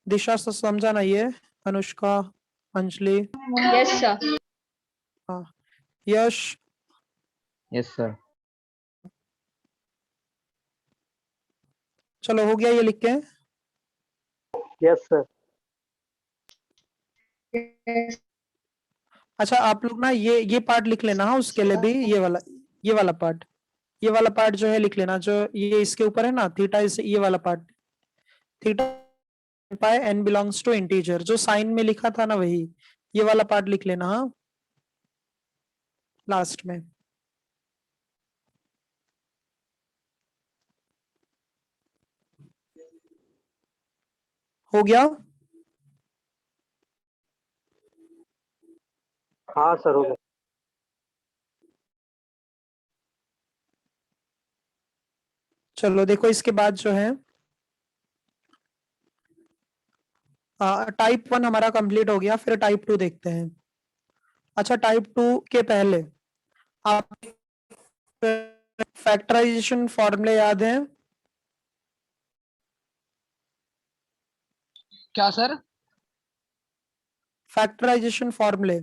दिशा से समझा ना ये? Anushka, Anjali, yes sir. हाँ, यश, यस सर चलो हो गया ये लिख के? Yes sir. अच्छा आप लोग ना ये पार्ट लिख लेना। हाँ उसके लिए भी ये वाला पार्ट जो है लिख लेना, जो ये इसके ऊपर है ना थीटा, इस ये वाला part theta pi n belongs to integer, जो साइन में लिखा था ना वही, ये वाला पार्ट लिख लेना। हाँ लास्ट में। हो गया? हाँ सर हो गया। चलो देखो इसके बाद जो है टाइप 1 हमारा कंप्लीट हो गया, फिर टाइप 2 देखते हैं। अच्छा टाइप 2 के पहले आप फैक्टराइजेशन फॉर्मूले याद है? क्या सर? फैक्टराइजेशन फॉर्मूले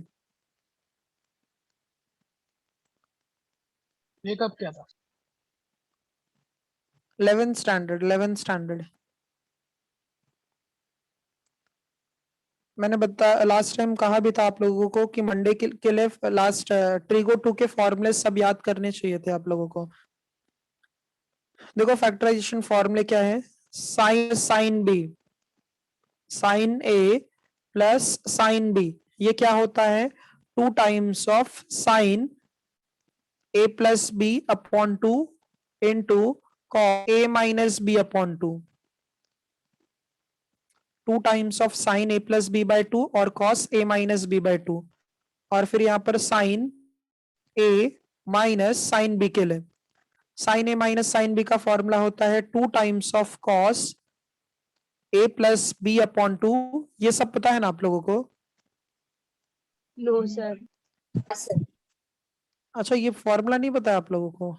ये कब क्या था? 11th standard. मैंने बता लास्ट टाइम कहा भी था आप लोगों को कि मंडे के लिए लास्ट ट्रिगो 2 के फॉर्मूले सब याद करने चाहिए थे आप लोगों को। देखो फैक्टराइजेशन फॉर्मूले क्या है? Sine B, sine A plus sine B, ये क्या होता है? 2 times of sine A plus B upon 2 into cos A minus B upon 2। 2 times of sine A plus B by 2 और cos A minus B by 2, और फिर यहाँ पर sine A minus sine B के लिए sine A minus sine B का फॉर्मूला होता है 2 times of cos A plus B upon 2। ये सब पता है ना आप लोगों को? No sir. अच्छा ये फॉर्मूला नहीं पता है आप लोगों को?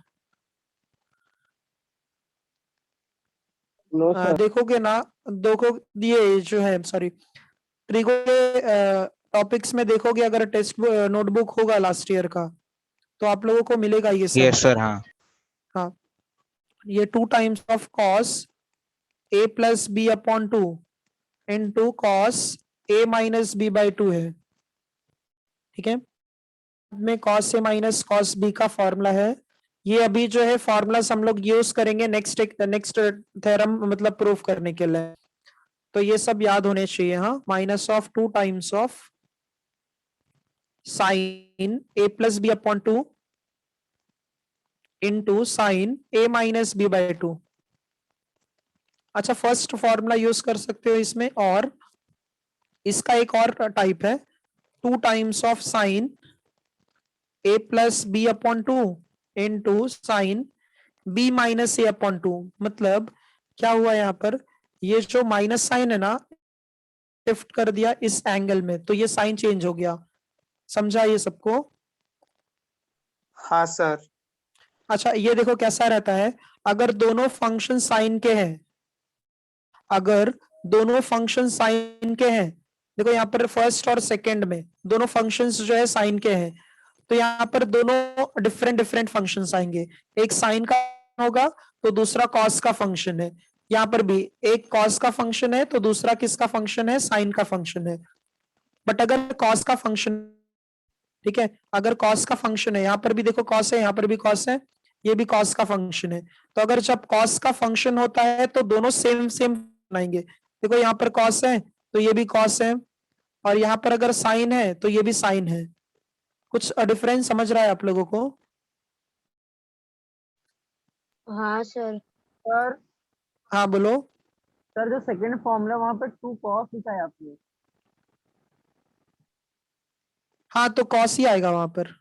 No sir. देखोगे ना, देखो ये जो है सॉरी ट्रिगो के टॉपिक्स में देखोगे, अगर टेक्स्ट नोटबुक होगा लास्ट ईयर का तो आप लोगों को मिलेगा ये सब। यस सर, हाँ। हाँ, ये 2 times of cos a plus B upon 2 into cos a minus B by 2 है, ठीक है। में cos a minus cos b का फॉर्मूला है। ये अभी जो है फॉर्मूलास हम लोग यूज करेंगे नेक्स्ट थ्योरम मतलब प्रूफ करने के लिए, तो ये सब याद होने चाहिए। हाँ, minus of 2 times of sine a plus B upon 2 into sine a minus B by 2। अच्छा, फर्स्ट फॉर्मूला यूज कर सकते हो इसमें, और इसका एक और टाइप है 2 times of sine a plus B upon 2 into sine b minus A upon 2। मतलब क्या हुआ यहाँ पर, ये जो माइनस साइन है ना, शिफ्ट कर दिया इस एंगल में, तो ये साइन चेंज हो गया। समझा ये सबको? हाँ सर। अच्छा, ये देखो कैसा रहता है, अगर दोनों फंक्शन साइन के हैं, अगर दोनों फंक्शन साइन के हैं, देखो यहाँ पर फर्स्ट और सेकंड में दोनों फंक्शंस जो है साइन के हैं, तो यहाँ पर दोनों डिफरेंट डिफरेंट फंक्शंस आएंगे। एक साइन का होगा तो दूसरा कॉस का फंक्शन है, यहाँ पर भी एक कॉस का फंक्शन है तो दूसरा किसका फंक्शन है, साइन का फंक्शन है। बट अगर कॉस का फंक्शन, ठीक है, अगर कॉस का फंक्शन है, यहाँ पर भी देखो कॉस है, यहाँ पर भी कॉस है, ये भी कॉस का फंक्शन है, तो अगर जब कॉस का फंक्शन होता है तो दोनों सेम सेम बनाएंगे। देखो यहाँ पर कॉस है तो ये भी कॉस है, और यहाँ पर अगर साइन है तो ये भी साइन है। कुछ डिफरेंस समझ रहा है आप लोगों को? हाँ सर। सर हाँ बोलो। सर जो सेकंड फॉर्मूला वहां पर 2 कॉस लिखा है आपने। हाँ, तो कॉस ही आएगा वहां पर।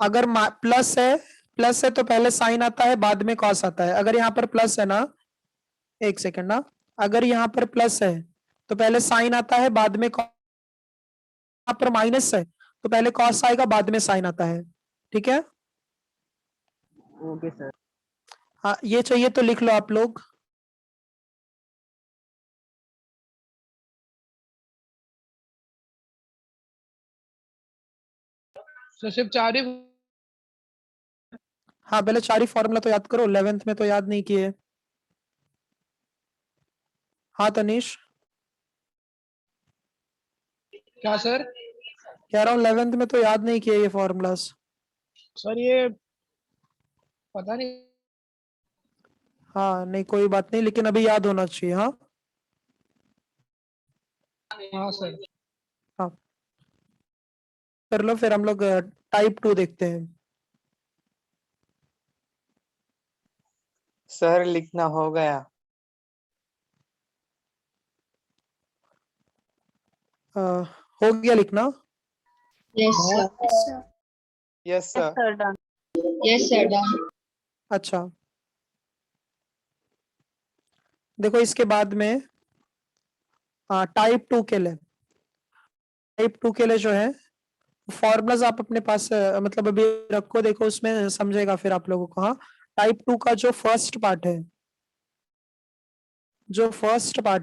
अगर प्लस है तो पहले साइन आता है बाद में कॉस आता है। अगर यहाँ पर प्लस है ना, एक सेकंड ना, अगर यहाँ पर प्लस है तो पहले साइन आता है बाद में यहाँ पर माइनस है तो पहले कॉस आएगा बाद में साइन आता है, ठीक है। Okay sir. हाँ, ये चाहिए तो लिख लो आप लोग। तो सिर्फ 4 ही। हाँ, पहले 4 ही फॉर्मूला तो याद करो, 11th में तो याद नहीं किए। हाँ तनीश, क्या सर? कह रहा हूँ 11th में तो याद नहीं किए ये फॉर्मूलास। सर ये पता नहीं। हाँ नहीं, कोई बात नहीं, लेकिन अभी याद होना चाहिए। हाँ हाँ सर। हाँ, कर लो, फिर हम लोग टाइप 2 देखते हैं। सर लिखना हो गया। हो गया लिखना? Yes sir. Yes sir. Yes sir done. अच्छा, देखो इसके बाद में टाइप 2 के लिए, जो है फॉर्मूलाज आप अपने पास मतलब अभी रखो, देखो उसमें समझेगा फिर आप लोगों को। हाँ, टाइप 2 का जो फर्स्ट पार्ट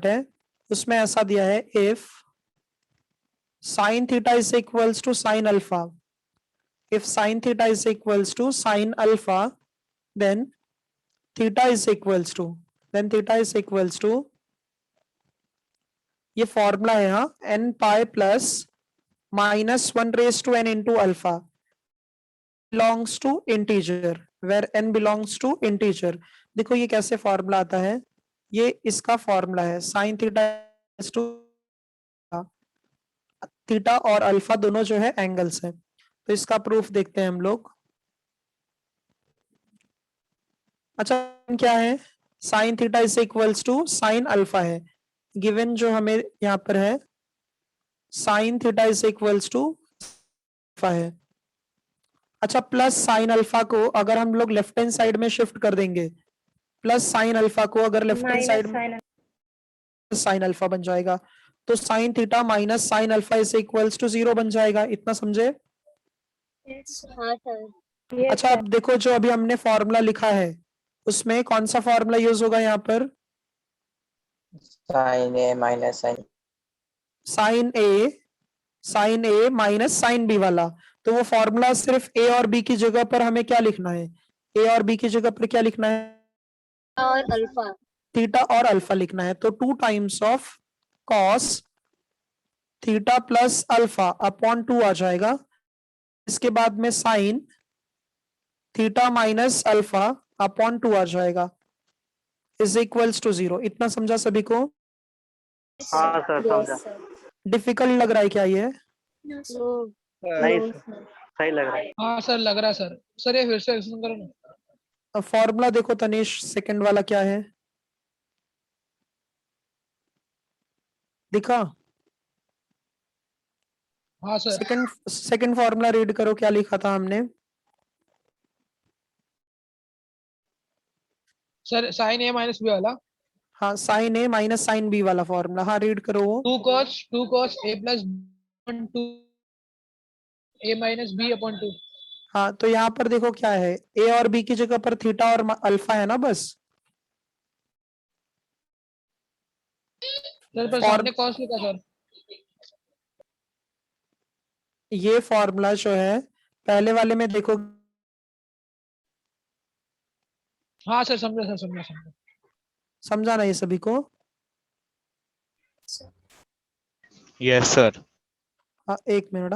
है, उसमें ऐसा दिया है, if sine theta is equals to sine alpha, if sin theta is equals to sin alpha, then theta is equals to ये फॉर्मूला है। हाँ, n pi plus minus 1 raise to n into alpha belongs to integer, where n belongs to integer. देखो ये कैसे फॉर्मूला आता है, ये इसका फॉर्मूला है, साइन थीटा टू थीटा और अल्फा दोनों जो है एंगल्स हैं, तो इसका प्रूफ देखते हैं हम लोग। अच्छा, क्या है, sine theta is equals to sine alpha है, गिवन जो हमें यहाँ पर है, sine theta is equals to alpha है। अच्छा, प्लस साइन अल्फा को अगर हम लोग लेफ्ट हैंड साइड में शिफ्ट कर देंगे, प्लस साइन अल्फा को अगर लेफ्ट हैंड साइड में, साइन अल्फा बन जाएगा, तो sine theta minus sine alpha is equals to 0 बन जाएगा। इतना समझे? हाँ सर। अच्छा अब देखो जो अभी हमने फॉर्मूला लिखा है उसमें कौन सा फॉर्मूला यूज होगा यहाँ पर? Sine A minus sine sine A minus sine B वाला। तो वो फॉर्मूला सिर्फ ए और बी की जगह पर हमें क्या लिखना है? ए और बी की जगह पर क्या लिखना है? और अल्फा। थीटा और अल्फा लिखना है। तो 2 times of cos theta plus alpha upon 2 आ जाएगा। इसके बाद में sign theta minus alpha upon 2 आ जाएगा इज इक्वल्स टू 0। इतना समझा सभी को? हाँ सर समझा। डिफिकल्ट लग रहा है क्या ये? नहीं सर सही लग रहा है। हाँ सर लग रहा है सर। सर ये फिर से एक्सप्लेन करो ना। अब फॉर्मूला देखो तनिष, सेकंड वाला क्या है दिखा? हाँ सर। सेकंड फॉर्मूला रीड करो, क्या लिखा था हमने? Sir sign A minus B वाला। हाँ sign A minus sine B वाला फॉर्मूला, हाँ रीड करो वो। 2 cos ए प्लस 2 ए माइनस बी अपॉन 2। हाँ तो यहाँ पर देखो क्या है, ए और बी की जगह पर थीटा और अल्फा है ना बस। सर पर सामने cos लिखा सर। ये फॉर्मूला जो है पहले वाले में देखो। हाँ सर समझा सर समझा समझा। समझा ना ये सभी को? Yes sir. हाँ एक मिनट,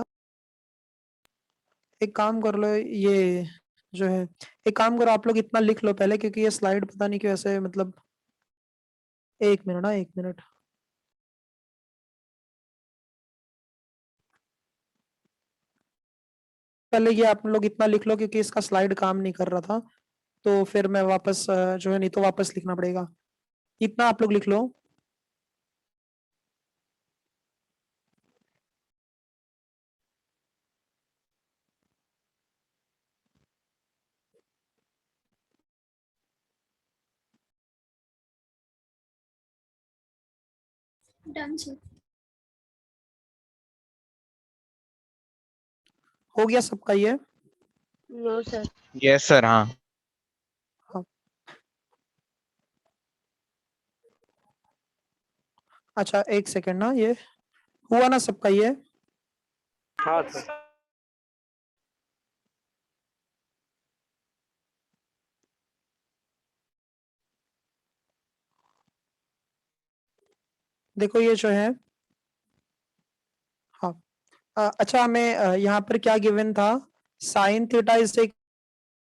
एक काम कर लो, ये जो है एक काम करो आप लोग इतना लिख लो पहले, क्योंकि ये स्लाइड पता नहीं क्यों ऐसे मतलब। एक मिनट ना, एक मिनट। पहले ये आप लोग इतना लिख लो क्योंकि इसका स्लाइड काम नहीं कर रहा था, तो फिर मैं वापस जो है, नहीं तो वापस लिखना पड़ेगा। इतना आप लोग लिख लो। Done sir. हो गया सबका ये? No sir. Yes sir. हाँ हाँ। अच्छा एक सेकंड ना, ये हुआ ना सबका ये? हाँ सर। देखो ये जो है, हाँ अच्छा हमें यहाँ पर क्या गिवन था? Sign theta is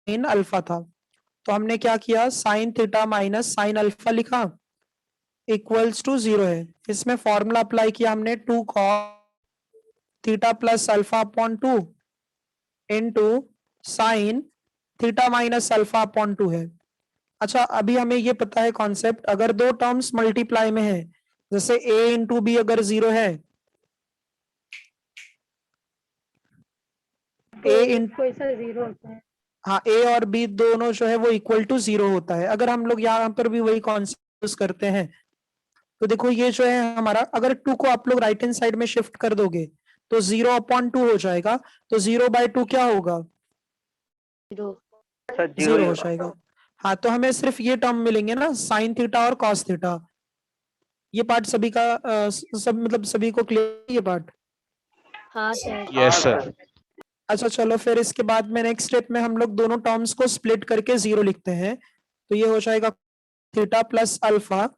in alpha था, तो हमने क्या किया, sign theta minus sine alpha लिखा इक्वल्स टू 0 है। इसमें फॉर्मूला अप्लाई किया हमने, 2 cos theta plus alpha upon 2 into sine theta minus alpha upon 2 है। अच्छा अभी हमें ये पता है कॉन्सेप्ट, अगर दो टर्म्स मल्टीप्लाई में है, जैसे a इंटू बी अगर 0 है, a इंटू जीरो होता है। हाँ a और b दोनों जो है वो इक्वल टू 0 होता है। अगर हम लोग यहाँ पर भी वही कॉन्सेप्ट यूज करते हैं, तो देखो ये जो है हमारा, अगर 2 को आप लोग राइट हैंड साइड में शिफ्ट कर दोगे तो 0 अपॉन 2 हो जाएगा, तो 0/2 क्या होगा? सर 0 0 ही हो होगा। जाएगा। हाँ तो हमें सिर्फ ये टर्म मिलेंगे ना, साइन थीटा और कॉस थीटा। ये पार्ट सभी का सब मतलब सभी को क्लियर ये पार्ट? हाँ सर। Yes sir. अच्छा चलो फिर इसके बाद में नेक्स्ट स्टेप में हम लोग दोनों टर्म्स को स्प्लिट करके 0 लिखते हैं। तो ये हो जाएगा theta plus alpha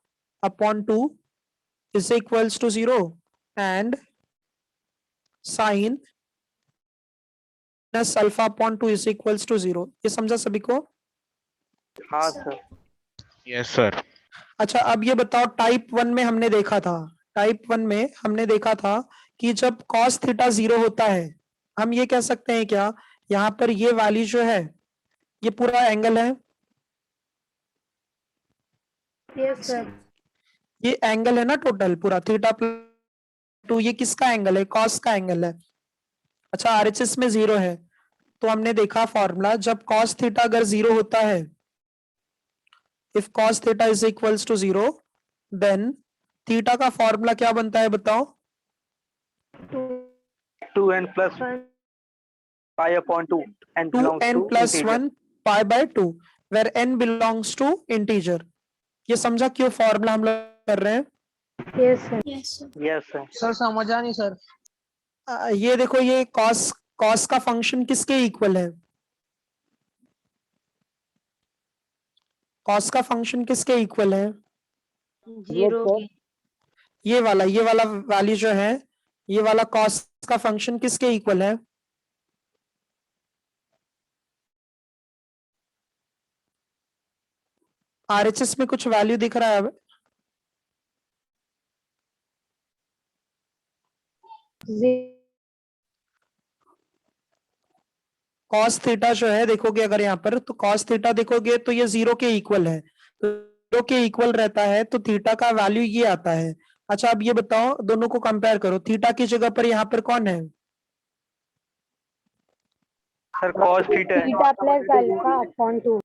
upon 2 is equals to 0 and sine plus alpha upon 2 is equals to 0। ये समझा सभी को? हाँ सर। Yes sir. अच्छा अब ये बताओ, टाइप 1 में हमने देखा था, टाइप 1 में हमने देखा था कि जब cos थीटा 0 होता है, हम ये कह सकते हैं क्या, यहाँ पर ये वाली जो है ये पूरा एंगल है, यस सर। ये एंगल है ना टोटल पूरा थीटा प्लस 2, ये किसका एंगल है? cos का एंगल है। अच्छा आरएचएस में 0 है, तो हमने देखा फॉर्मूला, जब cos थीटा अगर 0 होता है, if cos theta is equals to 0, then theta का फॉर्मूला क्या बनता है बताओ? 2n plus pi upon 2 and 2n belongs to plus integer. 1 pi by 2 where n belongs to integer. ये समझा क्यों फॉर्मूला हम लोग कर रहे हैं? Yes, sir. Yes, sir. Yes, sir. Sir समझा नहीं सर. ये देखो ये cos का फंक्शन किसके इक्वल है? cos का फंक्शन किसके इक्वल है? 0 के. ये वाला वैल्यू जो है, ये वाला cos का फंक्शन किसके इक्वल है? RHS में कुछ वैल्यू दिख रहा है अब? cos थीटा जो है देखोगे अगर यहाँ पर, तो cos थीटा देखोगे तो ये 0 के इक्वल है, तो 0 के इक्वल रहता है तो थीटा का वैल्यू ये आता है. अच्छा अब ये बताओ, दोनों को कंपेयर करो, थीटा की जगह पर यहाँ पर कौन है? सर cos थीटा है. Theta plus alpha upon 2.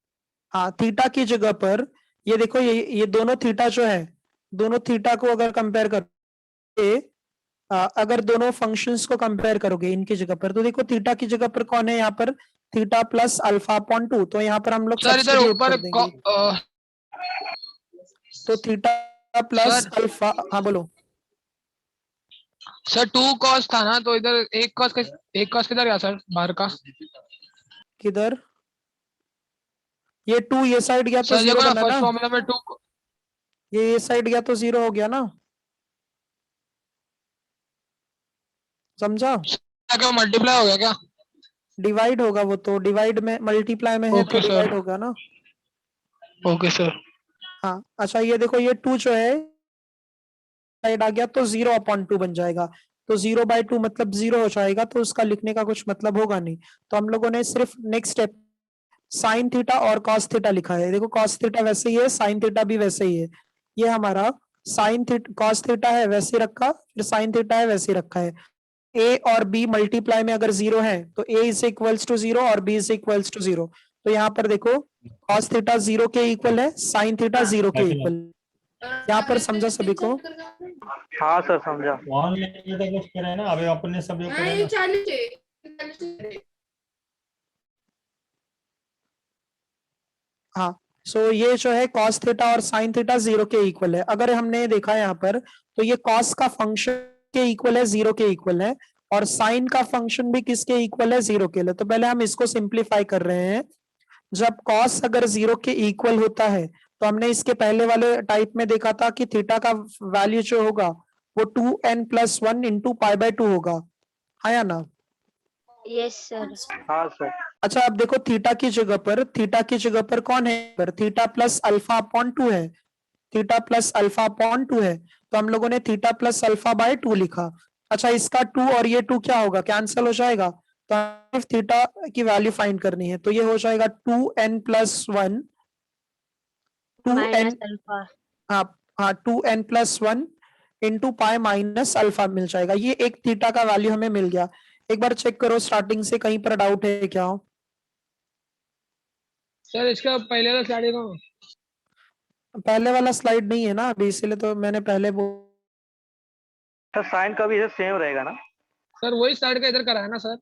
हाँ, थीटा की जगह पर ये देखो, ये दोनों थीटा जो है, दोनों थीटा को अगर कंपेयर करोगे, अगर दोनों फंक्शंस को कंपेयर करोगे इनकी जगह पर, तो देखो थीटा की जगह पर कौन है यहाँ पर? Theta plus alpha upon 2. तो यहाँ पर हम लोग सर इधर सब्स्टिट्यूट ऊपर कर देंगे. तो थीटा प्लस सर अल्फा, हाँ बोलो. सर 2 cos था ना, तो इधर एक cos किधर गया सर बाहर का? किधर? ये 2 ये साइड गया तो सर 0 देखो ना बना फर्स्ट ना, फॉर्मूला में 2. ये साइड गया तो 0 हो गया ना, समझा? क्या मल्टीप्लाई हो गया क्या? डिवाइड होगा वो, तो डिवाइड में मल्टीप्लाई में है तो ओके सर. डिवाइड होगा ना. Okay sir. हाँ अच्छा, ये देखो ये 2 जो है साइड आ गया तो 0 अपॉन 2 बन जाएगा, तो 0/2 मतलब 0 हो जाएगा, तो उसका लिखने का कुछ मतलब होगा नहीं. तो हम लोगों ने सिर्फ नेक्स्ट स्टेप साइन थीटा और कॉस थीटा लिखा है. देखो कॉस थीटा वैसे ही है, साइन थीटा भी वैसे ही है. ये हमारा साइन थीटा कॉस थीटा है वैसे रखा, फिर साइन थीटा है वैसे रखा है. ए और बी मल्टीप्लाई में अगर 0 है तो ए इज इक्वल्स टू 0 और बी इज इक्वल्स टू 0. तो यहाँ पर देखो कॉस थीटा 0 के इक्वल है, साइन थीटा 0 के इक्वल. यहाँ पर समझा सभी को? हाँ सर समझा. अभी अपने सब लोग करें ना. हाँ, सो ये जो है cos थीटा और sin थीटा 0 के इक्वल है. अगर हमने देखा यहाँ पर, तो ये cos का फंक्शन के इक्वल है, 0 के इक्वल है, और sin का फंक्शन भी किसके इक्वल है? 0 के लिए. तो पहले हम इसको सिंप्लीफाई कर रहे हैं. जब cos अगर 0 के इक्वल होता है, तो हमने इसके पहले वाले टाइप में देखा था कि थीटा का वैल्यू जो होगा वो 2n + 1 इंटू π/2 होगा, है या ना? Yes sir. हाँ सर. अच्छा अब देखो थीटा की जगह पर कौन है? पर थीटा प्लस अल्फा अपॉन 2 है, थीटा प्लस अल्फा अपॉन 2 है, तो हम लोगों ने थीटा प्लस अल्फा बाय 2 लिखा. अच्छा इसका 2 और ये 2 क्या होगा? कैंसिल हो जाएगा. तो सिर्फ थीटा की वैल्यू फाइंड करनी है, तो ये हो जाएगा 2n + 1 माइनस अल्फा. हाँ 2n + 1 into pi minus alpha मिल जाएगा. ये एक थीटा का वैल्यू हमें मिल गया. एक बार चेक करो स्टार्टिंग से कहीं पर डाउट है क्या? सर इसका पहले वाला स्लाइड का पहले वाला स्लाइड नहीं है ना अभी, इसीलिए तो मैंने पहले वो. सर साइन का भी इधर सेम रहेगा ना? सर वही स्लाइड का इधर करा है ना सर?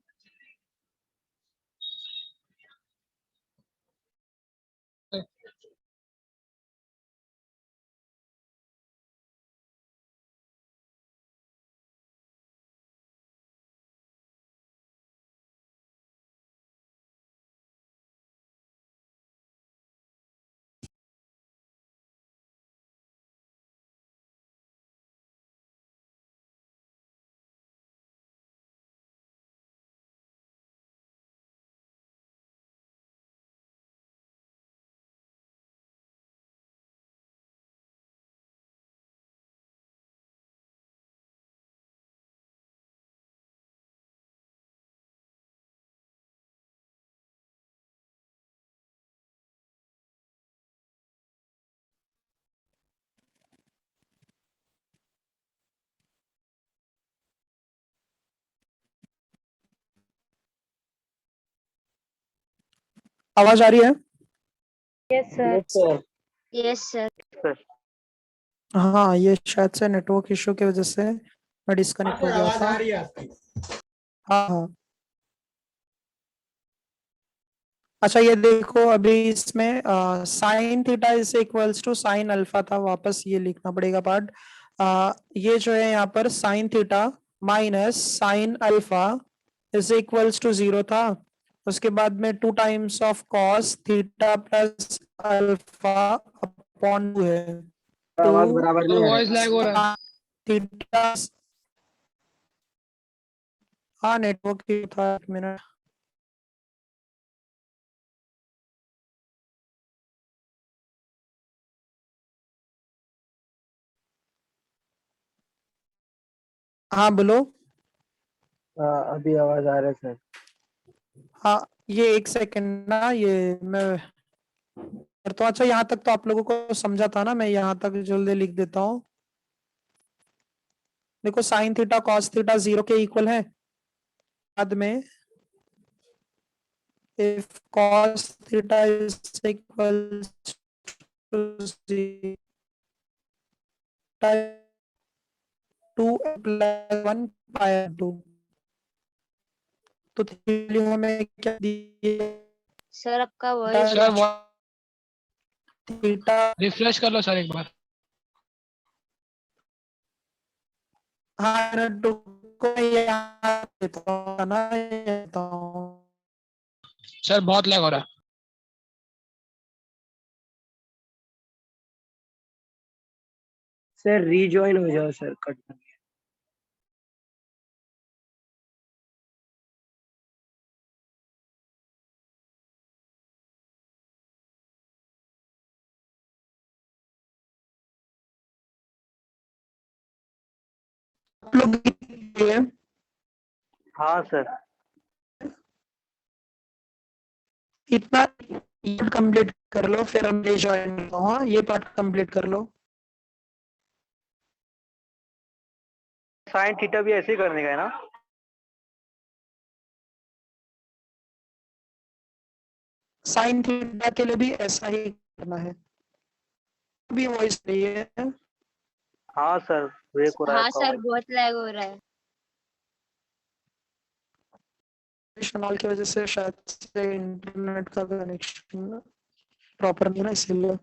आवाज आ रही है? Yes, sir. Yes sir. हाँ ये शायद से नेटवर्क इशू की वजह से मैं डिस्कनेक्ट हो गया था. हाँ हाँ अच्छा ये देखो अभी इसमें sine theta is equals to sine alpha था, वापस ये लिखना पड़ेगा पार्ट। ये जो है यहाँ पर sine theta minus sine alpha is equals to 0 था। उसके बाद में 2 times of cos theta plus alpha upon 2 है। आवाज बराबर नहीं आ रहा वॉइस लैग हो रहा है। थीटा, हाँ नेटवर्क की था, 1 मिनट। हाँ बोलो। अभी आवाज आ रहा है सर। हाँ ये 1 सेकंड ना, ये मैं तो अच्छा यहाँ तक तो आप लोगों को समझा था ना, मैं यहाँ तक जल्दी लिख देता हूँ। देखो साइन थीटा कॉस थीटा 0 के इक्वल है। बाद में if cos theta is equal to 2 plus 1 pi 2, तो हमें क्या दिया सर आपका वॉइस सर थीटा। रिफ्रेश कर लो सर एक बार। हाँ को यहाँ देता हूँ ना, ये देता हूँ। सर बहुत लैग हो रहा है। सर रीजॉइन हो जाओ सर, कट कर। आप लोग ये हाँ सर। इतना पार्ट कंप्लीट कर लो, फिर हम रीजॉइन करता हूँ। हाँ, ये पार्ट कंप्लीट कर लो। साइन थीटा भी ऐसे ही करने का है ना? साइन थीटा के लिए भी ऐसा ही करना है। अभी वॉइस नहीं है। हाँ सर, ब्रेक हो रहा है हाँ आपका सर voice। बहुत लैग हो रहा है। कनेक्शन की वजह से शायद से इंटरनेट का कनेक्शन प्रॉपर नहीं है ना, इसीलिए।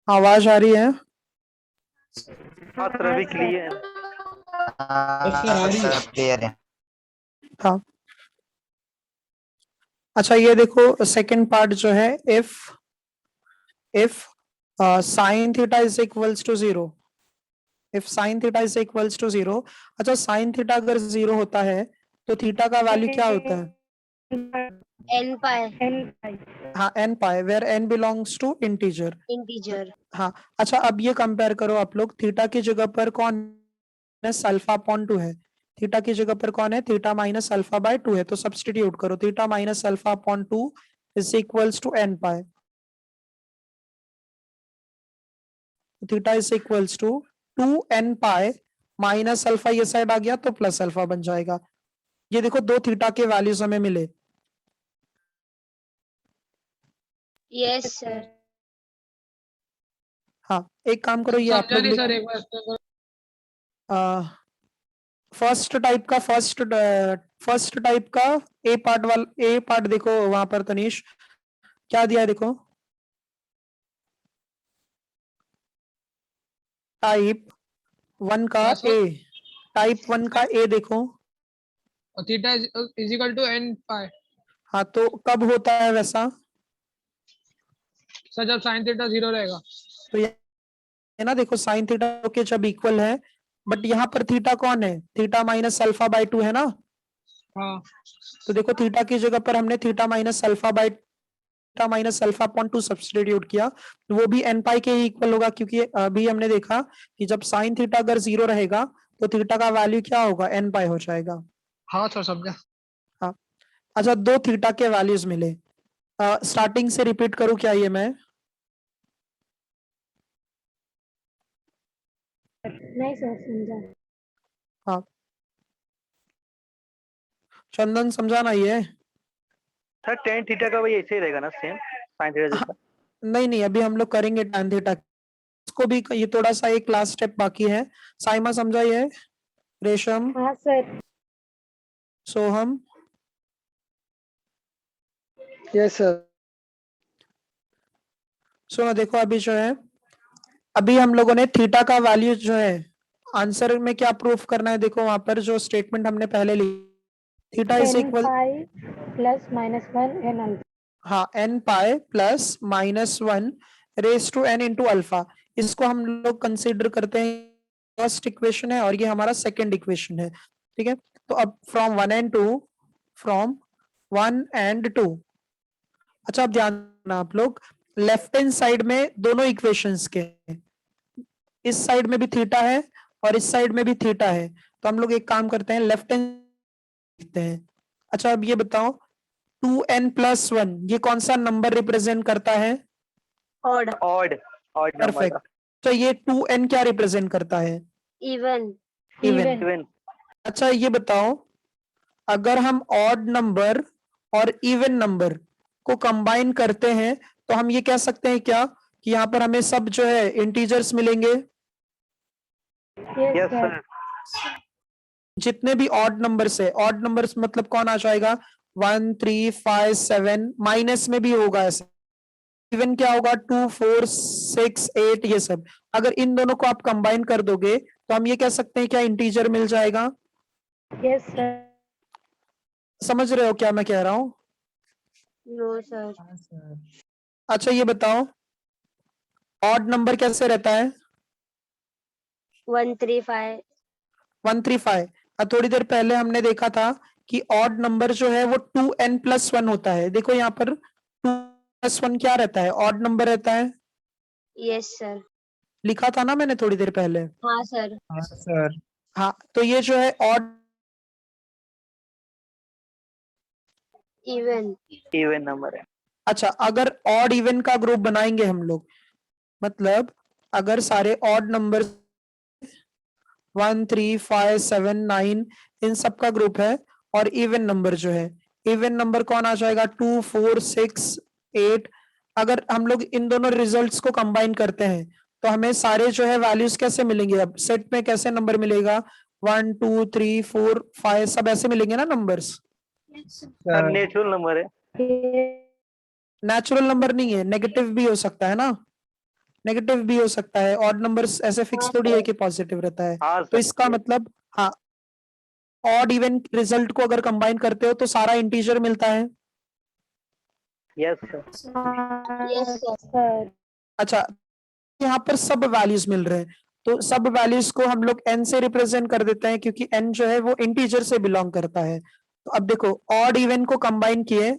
आवाज आ रही है? हाँ सर, अभी क्लियर। क्लियर है। हाँ अच्छा ये देखो सेकंड पार्ट जो है, if sine theta is equals to 0, if sine theta is equals to 0। अच्छा साइन थीटा अगर 0 होता है तो थीटा का वैल्यू क्या होता है? एन पाए हाँ n pi, where n belongs to integer. Integer. हाँ अच्छा अब ये कंपेयर करो आप लोग, थीटा की जगह पर कौन है? अल्फा अपॉन 2 है। थीटा की जगह पर कौन है? थीटा माइनस अल्फा बाय 2 है। तो सब्सटीट्यूट करो, theta minus alpha upon 2 is equals to n pi. Theta is equals to 2n pi minus alpha, ये साइड आ गया तो प्लस अल्फा बन जाएगा। ये देखो दो थीटा के वैल्यूज हमें मिले। Yes sir. हाँ एक काम करो, ये आप समझा लोग नहीं लिख, सर, एक बार explain करो। फर्स्ट टाइप का ए पार्ट देखो वहां पर तनीश क्या दिया है, देखो टाइप 1 का क्या सर? ए, टाइप 1 का ए देखो। Theta is equal to n pi. हाँ तो कब होता है वैसा? सर जब साइन थीटा 0 रहेगा। तो ये है ना, देखो साइन थीटा के जब इक्वल है, बट यहाँ पर थीटा कौन है? थीटा माइनस अल्फा बाय 2 है ना। हाँ तो देखो थीटा की जगह पर हमने theta minus alpha upon 2 substitute किया, वो भी एन पाई के इक्वल होगा, क्योंकि अभी हमने देखा कि जब साइन थीटा अगर 0 रहेगा तो थीटा का वैल्यू क्या होगा? एन पाई हो जाएगा। हाँ सर समझा। हाँ अच्छा, 2 थीटा के वैल्यूज मिले। स्टार्टिंग से रिपीट करूं क्या ये मैं? नहीं सर समझा। हाँ, चंदन समझाना ये। सर टेन थीटा का वही ऐसे ही रहेगा ना, सेम साइन थीटा जैसा? नहीं नहीं, अभी हम लोग करेंगे tan थीटा, इसको भी ये थोड़ा सा एक लास्ट स्टेप बाकी है। साइमा समझा ये? रेशम, हाँ सर। सोहम, यस सर। सुनो देखो, अभी जो है, अभी हम लोगों ने थीटा का वैल्यू जो है आंसर में क्या प्रूफ करना है, देखो वहां पर जो स्टेटमेंट हमने पहले ली, theta is n equal, pi plus minus 1 n alpha। हाँ, n pi plus -1 raise to n into alpha. इसको हम लोग कंसीडर करते हैं फर्स्ट इक्वेशन है और ये हमारा सेकंड इक्वेशन है, ठीक है। तो अब फ्रॉम 1 and 2, फ्रॉम 1 and 2, अच्छा अब ध्यान देना आप लोग, लेफ्ट हैंड साइड में दोनों इक्वेशंस के, इस साइड में भी थीटा है और इस साइड में भी थीटा है, तो हम लोग एक काम करते हैं, लेफ्ट हैंड लिखते हैं। अच्छा अब ये बताओ, 2n+1 ये कौन सा नंबर रिप्रेजेंट करता है? ऑड। Odd number perfect. का। तो ये 2n क्या रिप्रेजेंट करता है? इवन। इवन। इवन। अच्छा ये बताओ, अगर हम ऑड नंबर और इवन नंबर को कंबाइन करते हैं तो हम ये कह सकते हैं क्या कि यहाँ पर हमें सब जो है इंटीजर्स मिलेंगे? Yes yes sir. सर। जितने भी ऑड नंबर्स है, ऑड नंबर्स मतलब कौन आ जाएगा? 1 3 5 7, माइनस में भी होगा ऐसे, इवन क्या होगा? 2 4 6 8, ये सब। अगर इन दोनों को आप कंबाइन कर दोगे तो हम ये कह सकते हैं क्या इंटीजर मिल जाएगा? Yes sir. समझ रहे हो क्या मैं कह रहा हूं? No sir. अच्छा ये बताओ, ऑड नंबर कैसे रहता है? 135। 135। थोड़ी देर पहले हमने देखा था कि ऑड नंबर जो है वो 2n+1 होता है। देखो यहाँ पर 2+1 क्या रहता है? ऑड नंबर रहता है, यस सर। लिखा था ना मैंने थोड़ी देर पहले। हाँ सर। हाँ सर। हाँ, तो ये जो है ऑड, इवन। इवन नंबर है। अच्छा अगर ऑड इवन का ग्रुप बनाएंगे हम लोग, मतलब अगर सारे ऑड नंबर 1 3 5 7 9 इन सब का ग्रुप है, और इवन नंबर जो है, इवन नंबर कौन आ जाएगा? 2 4 6 8। अगर हम लोग इन दोनों रिजल्ट्स को कंबाइन करते हैं तो हमें सारे जो है वैल्यूज कैसे मिलेंगे? अब सेट में कैसे नंबर मिलेगा? 1 2 3 4 5 सब ऐसे मिलेंगे ना नंबर्स? सर नेचुरल नंबर है। नेचुरल नंबर नहीं है, नेगेटिव भी हो सकता है ना, नेगेटिव भी हो सकता है। ऑड नंबर्स ऐसे फिक्स थोड़ी है कि पॉजिटिव रहता है। हाँ तो सर। इसका मतलब, हाँ, ऑड इवन रिजल्ट को अगर कंबाइन करते हो तो सारा इंटीजर मिलता है। Yes sir. Yes sir. Sir. अच्छा, यहाँ पर सब वैल्यूज मिल रहे हैं, तो सब वैल्यूज को हम लोग n से रिप्रेजेंट कर देते हैं क्योंकि n जो है वो इंटीजर से बिलोंग करता है। तो अब देखो, ऑड इवन को कंबाइन किए,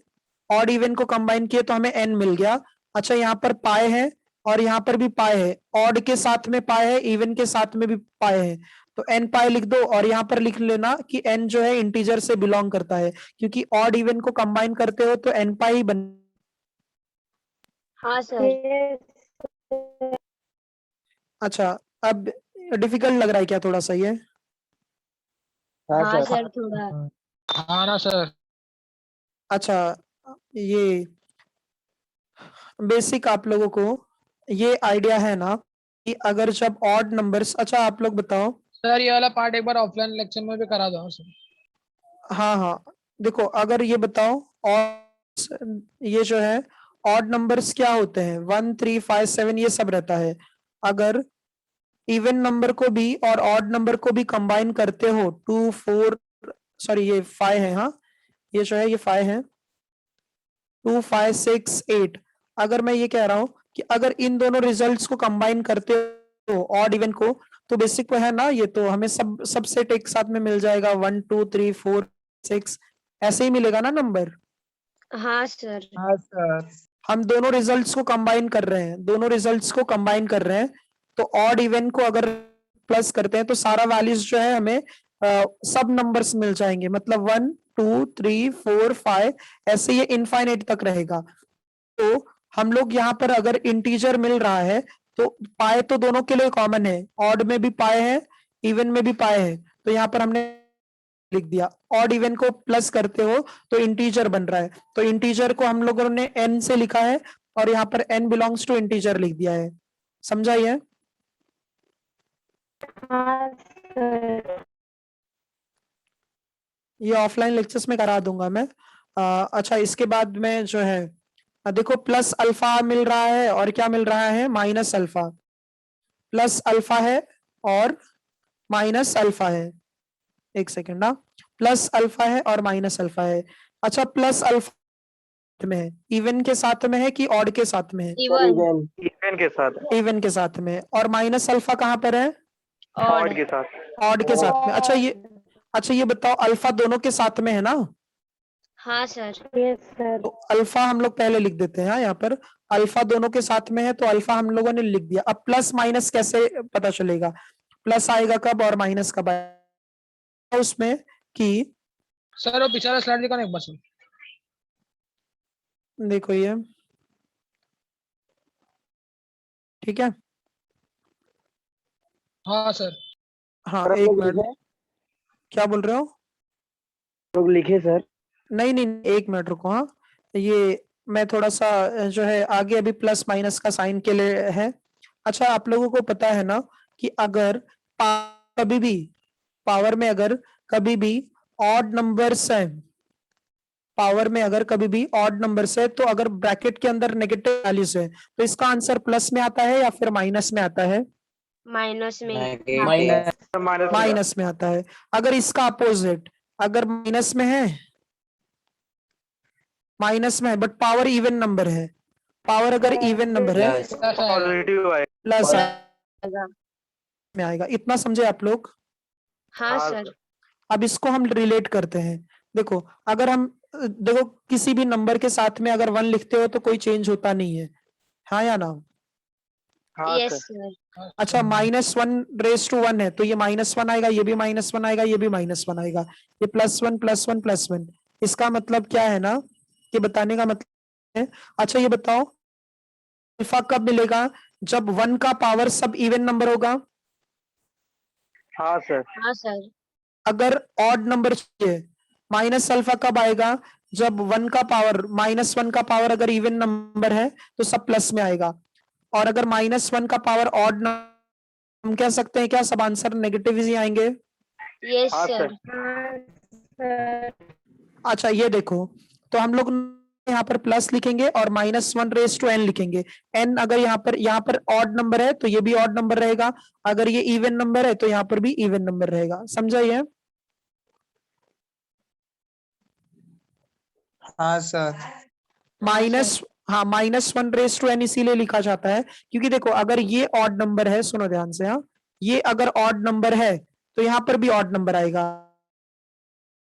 ऑड इवन को कंबाइन किए तो हमें n मिल गया। अच्छा यहाँ पर पाए है और यहाँ पर भी पाए है, ऑड के साथ में पाए है, इवन के साथ में भी पाए है, तो n पाए लिख दो और यहाँ पर लिख लेना कि n जो है इंटीजर से बिलोंग करता है, क्योंकि ऑड इवन को कंबाइन करते हो तो n पाए ही बन। हाँ सर। यस। अच्छा, अब डिफिकल्ट लग रहा है क्या थोड़ा सा ये? हाँ हाँ सर। सर थोड़ा। हाँ ना सर। अच्छा, ये बेसिक आप लोगों को ये आइडिया है ना कि अगर जब ऑड नंबर्स, अच्छा आप लोग बताओ। सर ये वाला पार्ट एक बार ऑफलाइन लेक्चर में भी करा दो सर। हाँ हाँ, देखो अगर ये बताओ, और ये जो है ऑड नंबर्स क्या होते हैं? 1 3 5 7 ये सब रहता है। अगर इवन नंबर को भी और ऑड नंबर को भी कंबाइन करते हो, 2 4, सॉरी ये 5 है, हाँ ये जो है ये 5 है, 2 5 6 8। अगर मैं ये कह रहा हूं कि अगर इन दोनों रिजल्ट्स को कंबाइन करते हो ऑड इवन को, तो बेसिक है ना ये, तो हमें सब सेट एक साथ में मिल जाएगा, 1 2 3 4 6 ऐसे ही मिलेगा ना नंबर। हाँ सर। हाँ सर। हम दोनों रिजल्ट्स को कंबाइन कर रहे हैं, दोनों रिजल्ट्स को कंबाइन कर रहे हैं, तो ऑड इवन को अगर प्लस करते हैं तो सारा वैल्यूज जो है हमें सब नंबर्स मिल जाएंगे, मतलब 1 2 3 4 5 ऐसे ये इनफाइनाइट तक रहेगा। तो हम लोग यहाँ पर अगर इंटीजर मिल रहा है तो पाए तो दोनों के लिए कॉमन है, ऑड में भी पाए है, इवन में भी पाए है, तो यहाँ पर हमने लिख दिया। ऑड इवन को प्लस करते हो तो इंटीजर बन रहा है, तो इंटीजर को हम लोगों ने n से लिखा है और यहाँ पर n बिलोंग्स टू इंटीजर लिख दिया है। समझा ये? हाँ सर। ये ऑफलाइन लेक्चर्स में करा दूंगा मैं। अच्छा, इसके बाद में जो है देखो प्लस अल्फा मिल रहा है और क्या मिल रहा है, माइनस अल्फा। प्लस अल्फा है और माइनस अल्फा है। एक सेकेंड ना, प्लस अल्फा है और माइनस अल्फा है। अच्छा, प्लस अल्फा में है, इवन के साथ में है कि ऑड के साथ में है? इवन इवन के साथ, इवन के साथ में है। और माइनस अल्फा कहाँ पर है? ऑड ऑड के साथ। ऑड के साथ में। अच्छा ये बताओ, अल्फा दोनों के साथ में है ना? हाँ सर। Yes sir. तो अल्फा हम लोग पहले लिख देते हैं। यहाँ पर अल्फा दोनों के साथ में है तो अल्फा हम लोगों ने लिख दिया। अब प्लस माइनस कैसे पता चलेगा? प्लस आएगा कब और माइनस कब आएगा उसमें कि सर वो पिछला स्लाइड दिखाना एक बार सर। देखो ये, ठीक है? हाँ सर। हाँ सर, आप एक लोग मिनट, लिखे? क्या बोल रहे हो? लोग लिखे सर? नहीं नहीं, एक मिनट रुको। हाँ, ये मैं थोड़ा सा जो है आगे अभी प्लस माइनस का साइन के लिए है। अच्छा, आप लोगों को पता है ना कि अगर कभी भी पावर में अगर कभी भी ऑड नंबर्स है, पावर में अगर कभी भी ऑड नंबर्स है तो अगर ब्रैकेट के अंदर नेगेटिव वैल्यूज है तो इसका आंसर प्लस में आता है या फिर माइनस में आता है? माइनस में। माइनस माइनस में आता है। अगर इसका अपोजिट, अगर माइनस में है, माइनस में है बट पावर इवन नंबर है, पावर अगर इवन नंबर है पॉजिटिव है। प्लस आएगा। में आएगा। इतना समझे आप लोग? हाँ हाँ सर। अब इसको हम रिलेट करते हैं। देखो, अगर हम देखो किसी भी नंबर के साथ में अगर 1 लिखते हो तो कोई चेंज होता नहीं है, हाँ या ना? हाँ यस सर। सर। अच्छा, -1 है तो ये -1 आएगा, ये भी -1 आएगा, ये भी -1 आएगा, ये +1 +1 +1। इसका मतलब क्या है ना, ये बताने का मतलब है। अच्छा ये बताओ, अल्फा कब मिलेगा? जब 1 का पावर सब इवन नंबर होगा। हाँ सर। हाँ सर। अगर ऑड नंबर चाहिए, माइनस अल्फा कब आएगा? जब 1 का पावर, -1 का पावर अगर इवन नंबर है तो सब प्लस में आएगा। और अगर -1 का पावर ऑड, हम कह सकते हैं क्या सब आंसर नेगेटिव ही आएंगे? यस हाँ सर। हाँ सर। अच्छा ये देखो, तो हम लोग यहाँ पर प्लस लिखेंगे और -1n लिखेंगे। n अगर यहाँ पर ऑड नंबर है तो ये भी ऑड नंबर रहेगा, अगर ये इवन नंबर है तो यहाँ पर भी इवन नंबर रहेगा। समझा ये? हाँ सर। माइनस, हाँ, -1n इसीलिए लिखा जाता है क्योंकि देखो अगर ये ऑड नंबर है, सुनो ध्यान से, हाँ, ये अगर ऑड नंबर है तो यहाँ पर भी ऑड नंबर आएगा,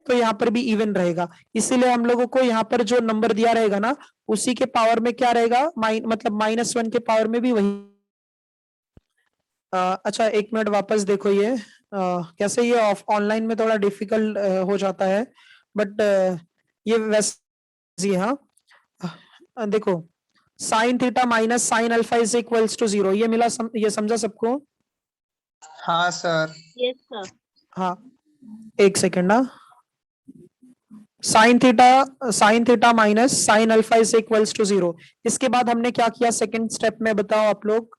तो यहाँ पर भी इवन रहेगा। इसीलिए हम लोगों को यहाँ पर जो नंबर दिया रहेगा ना उसी के पावर में क्या रहेगा, मतलब -1 के पावर में भी वही। अच्छा एक मिनट वापस देखो ये, कैसे ये ऑनलाइन में थोड़ा डिफिकल्ट हो जाता है बट ये वैसे, हाँ, देखो sine theta minus sine alpha is equals to 0, ये मिला, ये समझा सबको? हाँ सर। Yes sir. हाँ एक सेकेंड ना, sine theta minus sine alpha is equals to 0। इसके बाद हमने क्या किया सेकंड स्टेप में, बताओ आप लोग?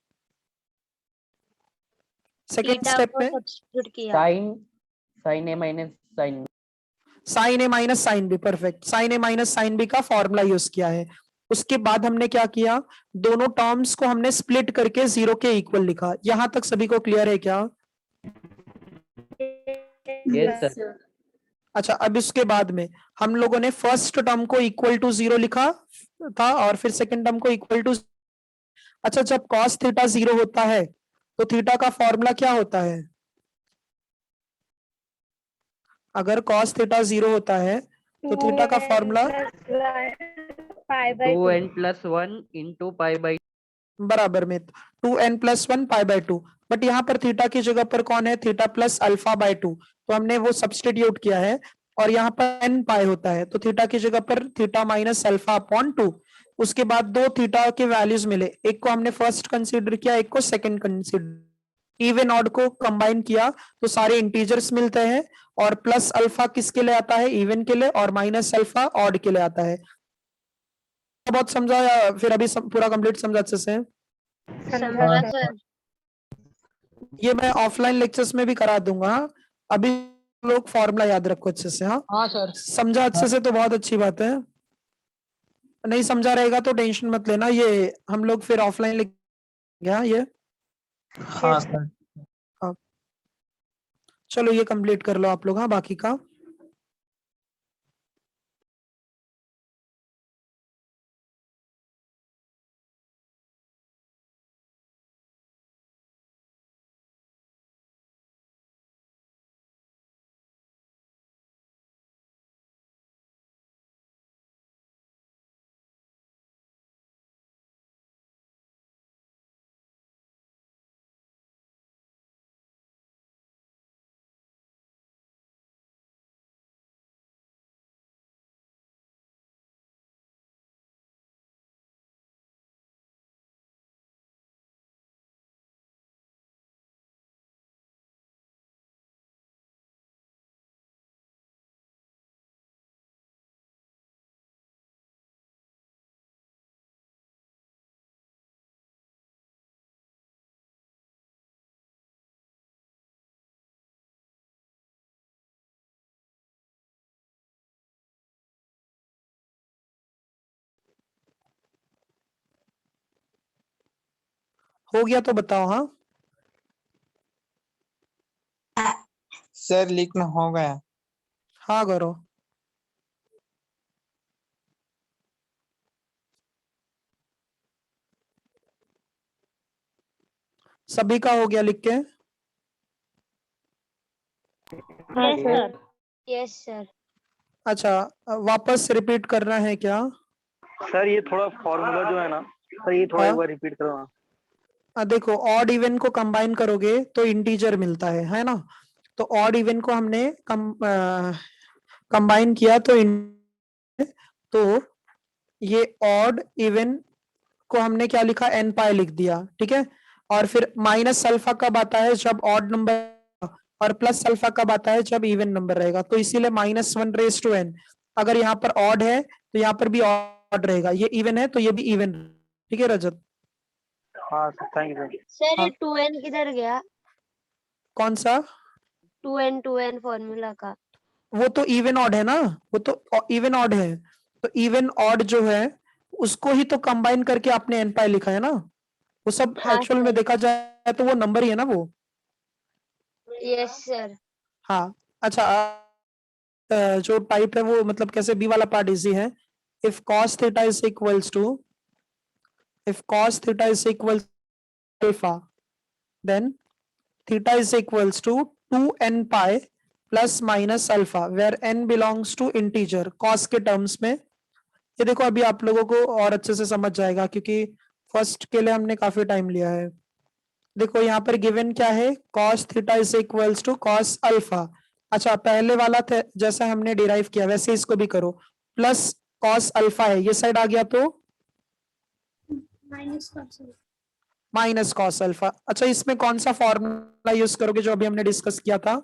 सेकंड थीटा स्टेप को में सब्स्टिट्यूट किया। Sine A minus sine sine A minus sine B, perfect, sine A minus sine B का फॉर्मूला यूज किया है। उसके बाद हमने क्या किया, दोनों टर्म्स को हमने स्प्लिट करके 0 के इक्वल लिखा। यहां तक सभी को क्लियर है क्या? Yes sir. अच्छा, अब इसके बाद में हम लोगों ने फर्स्ट टर्म को इक्वल टू 0 लिखा था और फिर सेकंड टर्म को इक्वल टू। अच्छा, जब cos थीटा 0 होता है तो थीटा का फॉर्मूला क्या होता है? अगर cos थीटा 0 होता है तो थीटा का formula 2n+1 into pi by बराबर में 2n+1 π/2। बट यहाँ पर थीटा की जगह पर कौन है? थीटा प्लस अल्फा बाय 2, तो हमने वो सब्स्टिट्यूट किया है। और यहाँ पर n पाई होता है, तो थीटा की जगह पर थीटा माइनस अल्फा अपॉन 2। उसके बाद दो थीटा के वैल्यूज मिले, एक को हमने फर्स्ट कंसीडर किया, एक को सेकंड कंसीडर। इवन ऑड को कंबाइन किया तो सारे इंटीजर्स मिलते हैं, और प्लस अल्फा किसके लिए आता है, इवन के लिए, और माइनस अल्फा ऑड के लिए आता है। बहुत समझा या फिर अभी पूरा कंप्लीट समझा अच्छे से? समझा सर। ये मैं ऑफलाइन लेक्चर्स में भी करा दूंगा। अभी लोग फॉर्मूला याद रखो अच्छे से। हाँ हाँ सर। समझा अच्छे से तो बहुत अच्छी बात है, नहीं समझा रहेगा तो टेंशन मत लेना, ये हम लोग फिर ऑफलाइन लिखेंगे। हाँ ये हाँ सर। चलो ये कंप्लीट कर लो आप लोग। हाँ बाकी का हो गया तो बताओ। हाँ सर लिखना हो गया। हाँ करो। सभी का हो गया लिख के? हाँ सर। Yes sir. अच्छा वापस रिपीट करना है क्या? सर ये थोड़ा फॉर्मूला जो है ना सर, ये थोड़ा हाँ? एक बार रिपीट करना। देखो ऑड इवन को कंबाइन करोगे तो इंटीजर मिलता है ना? तो ऑड इवन को हमने कंबाइन किया तो ये ऑड इवन को हमने क्या लिखा, एन पाई लिख दिया, ठीक है। और फिर माइनस अल्फा कब आता है, जब ऑड नंबर, और प्लस अल्फा कब आता है, जब इवन नंबर रहेगा। तो इसीलिए -1 अगर यहाँ पर ऑड है तो यहाँ पर भी ऑड रहेगा, ये इवन है तो ये भी इवन। ठीक है रजत? हाँ सर, थैंक यू सर हाँ। ये 2n किधर गया? कौन सा? 2n फॉर्मूला का। वो तो इवन ऑड है ना, वो तो इवन ऑड है। तो इवन ऑड जो है उसको ही तो कंबाइन करके आपने एन पाई लिखा है ना। वो सब हाँ एक्चुअल में सर। देखा जाए तो वो नंबर ही है ना वो। Yes sir. हाँ अच्छा जो टाइप है वो मतलब कैसे, बी वाला पार्ट इजी है। If cos theta is equals to, if cos theta is equal alpha, then theta is equals to 2n pi plus minus alpha, where n belongs to integer cos के टर्म्स में। ये देखो अभी आप लोगों को और अच्छे से समझ जाएगा, क्योंकि फर्स्ट के लिए हमने काफी टाइम लिया है। देखो यहाँ पर गिवन क्या है, cos theta is equals to cos alpha. अच्छा पहले वाला था जैसा हमने डिराइव किया वैसे इसको भी करो, प्लस cos अल्फा है, ये साइड आ गया तो माइनस cos अल्फा। अच्छा इसमें कौन सा फॉर्मूला यूज करोगे जो अभी हमने डिस्कस किया था?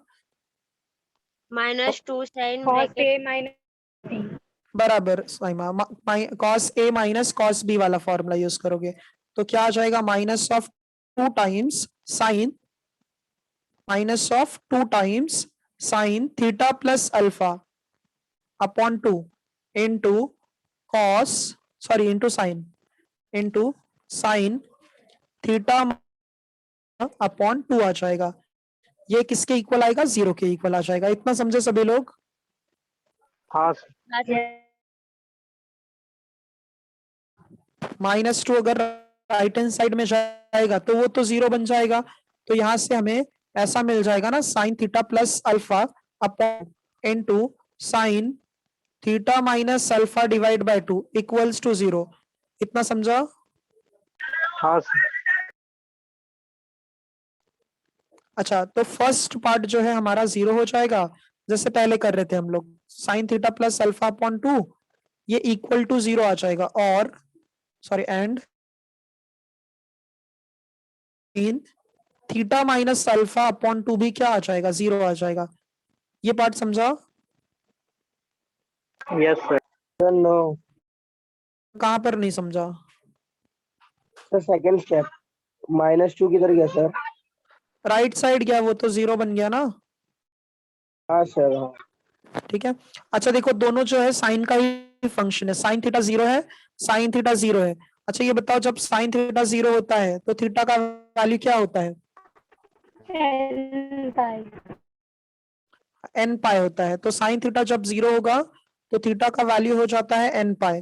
-2 sine cos bracket. A minus बराबर साइमा, cos a minus cos b वाला फॉर्मूला यूज करोगे तो क्या आ जाएगा, minus of 2 times sine, minus of 2 times sine theta plus alpha upon 2 into cos, sorry into sine theta upon 2 आ जाएगा। ये किसके इक्वल आएगा, 0 के इक्वल आ जाएगा। इतना समझे सभी लोग? हाँ सर। हाँ सर। -2 अगर राइट हैंड साइड में जाएगा तो वो तो 0 बन जाएगा। तो यहां से हमें ऐसा मिल जाएगा ना, sine theta plus alpha upon into sine theta minus alpha divide by 2 equals to 0। इतना समझा? हाँ सर। अच्छा तो फर्स्ट पार्ट जो है हमारा 0 हो जाएगा, जैसे पहले कर रहे थे हम लोग, sign theta plus alpha upon 2 ये इक्वल टू 0 आ जाएगा, और sorry and in theta minus alpha upon 2 भी क्या आ जाएगा, 0 आ जाएगा। ये पार्ट समझा? Yes sir. Sir no. कहां पर नहीं समझा? सर सेकंड स्टेप -2 किधर गया सर? राइट साइड गया, वो तो 0 बन गया ना। हाँ सर हाँ। ठीक है, अच्छा देखो दोनों जो है साइन का ही फंक्शन है, साइन थीटा 0 है, साइन थीटा 0 है। अच्छा ये बताओ, जब साइन थीटा 0 होता है तो थीटा का वैल्यू क्या होता है? N पाई। एन पाई होता है। तो साइन थीटा जब 0 होगा तो थीटा का वैल्यू हो जाता है एन पाई,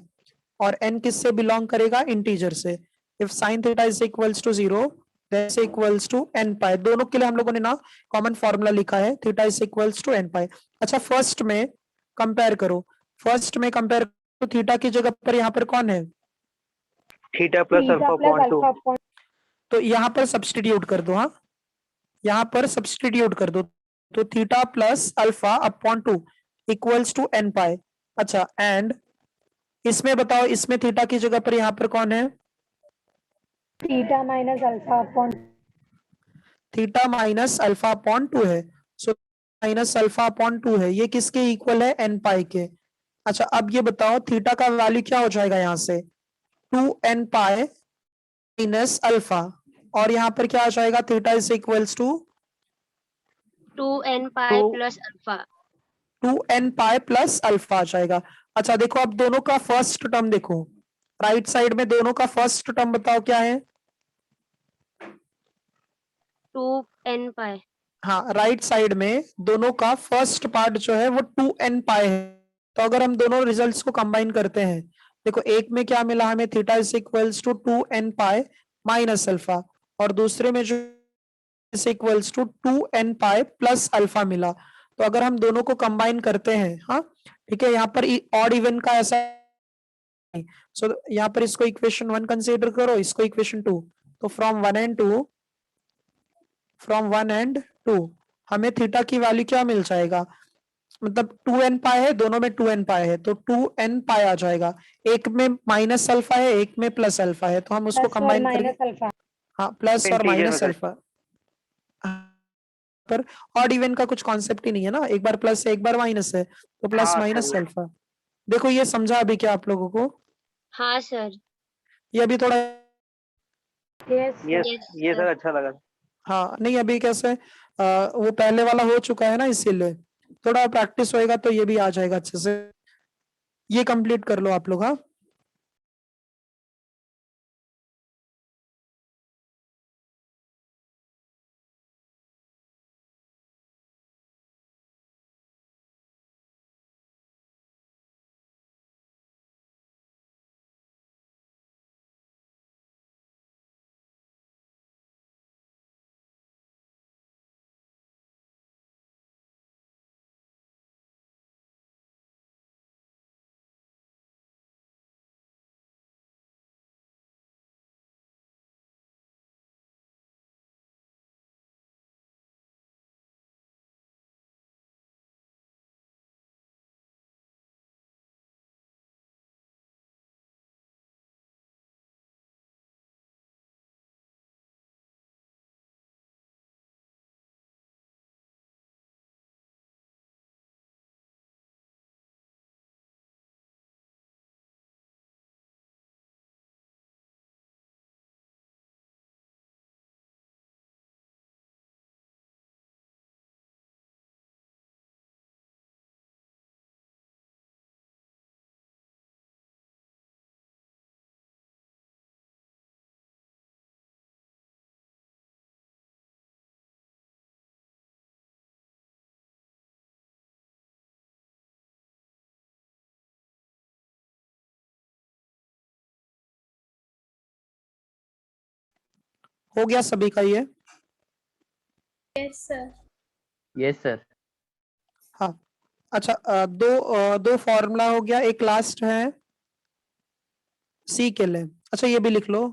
और एन किससे बिलोंग करेगा, इंटीजर से। If sine theta is equals to 0 that equals to n pi. दोनों के लिए हम लोगों ने ना कॉमन फॉर्मूला लिखा है, theta is equals to n pi. अच्छा फर्स्ट में कंपेयर करो, फर्स्ट में कंपेयर तो थीटा की जगह पर यहाँ पर कौन है? Theta plus theta alpha plus upon 2। Alpha upon तो यहाँ पर सब्सटीट्यूट कर दो, हाँ यहाँ पर सब्सटीट्यूट कर दो, तो theta plus alpha upon 2 equals to n pi. अच्छा एंड इसमें बताओ, इसमें थीटा की जगह पर यहाँ पर कौन है? Theta minus alpha upon theta minus alpha upon 2 है, सो माइनस अल्फा अपॉन 2 है, ये किसके इक्वल है, एन पाई के। अच्छा अब ये बताओ थीटा का वैल्यू क्या हो जाएगा यहाँ से, 2 n पाई माइनस अल्फा, और यहाँ पर क्या आ जाएगा, theta is equals to 2n pi plus alpha. 2n pi plus alpha आ जाएगा। अच्छा देखो अब दोनों का फर्स्ट टर्म देखो, राइट साइड में दोनों का फर्स्ट टर्म बताओ क्या है? 2n पाई। हाँ राइट साइड में दोनों का फर्स्ट पार्ट जो है वो 2n पाई है। तो अगर हम दोनों रिजल्ट्स को कंबाइन करते हैं, देखो एक में क्या मिला हमें, theta is equals to 2n pi minus alpha, और दूसरे में जो is equals to 2n pi plus alpha मिला। तो अगर हम दोनों को कंबाइन करते हैं, हाँ ठीक है, यहाँ पर ऑड इवन का ऐसा नहीं, सो यहाँ पर इसको इक्वेशन 1 कंसीडर करो, इसको इक्वेशन 2, तो फ्रॉम 1 एंड 2 हमें थीटा की वैल्यू क्या मिल जाएगा, मतलब 2n पाई है, दोनों में 2n पाई है, तो 2n पाई आ जाएगा। एक में माइनस अल्फा है, एक में प्लस अल्फा है, तो हम उसको प्लस और कंबाइन करके, माइनस अल्फा। हाँ प्लस और इंटीजर में माइनस सर। अल्फा, पर ऑड इवन का कुछ कॉन्सेप्ट ही नहीं है ना, एक बार प्लस है एक बार माइनस है, तो प्लस हाँ माइनस सर। अल्फा। देखो ये समझा अभी क्या आप लोगों को? हाँ सर। ये अभी थोड़ा, यस यस यस ये सर। सर अच्छा लगा। हाँ नहीं अभी कैसे वो पहले वाला हो चुका है ना, इसीलिए थोड़ा प्रैक्टिस होएगा तो ये भी आ जाएगा अच्छे से। ये कंप्लीट कर लो आप लोग, हाँ। हो गया सभी का ये? Yes sir. Yes sir. हाँ अच्छा दो फॉर्मूला हो गया, एक लास्ट है सी के लिए। अच्छा ये भी लिख लो,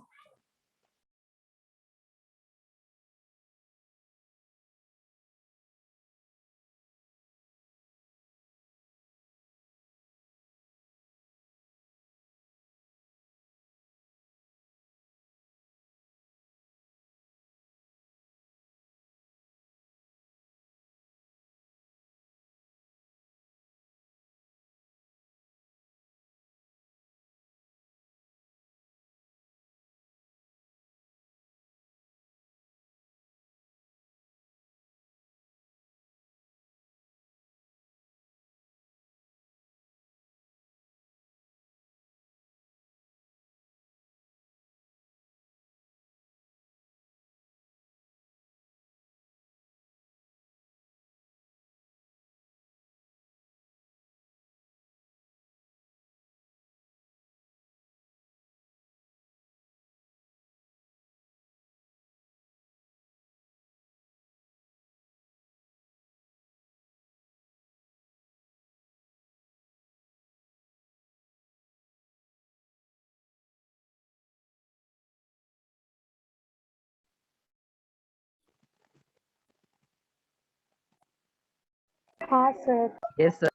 हाँ सर। Yes, sir.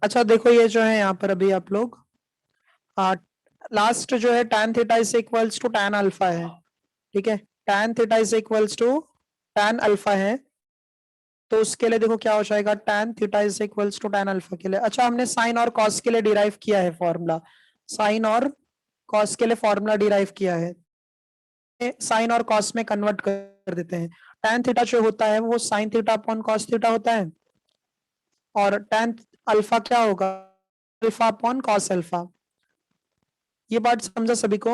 अच्छा देखो ये जो है यहाँ पर अभी आप लोग लास्ट जो है tan theta is equals to tan alpha है, ठीक है। tan theta is equals to tan alpha है, तो उसके लिए देखो क्या हो जाएगा, tan theta is equals to tan alpha के लिए। अच्छा हमने साइन और कॉस के लिए डिराइव किया है फॉर्मूला, साइन और कॉस के लिए फॉर्मूला डिराइव किया है, साइन और कॉस में कन्वर्ट कर देते हैं। tan थीटा जो होता है वो sign theta upon cos theta होता है, और tan अल्फा क्या होगा, अल्फा अपॉन कॉस अल्फा। ये बात समझा सभी को?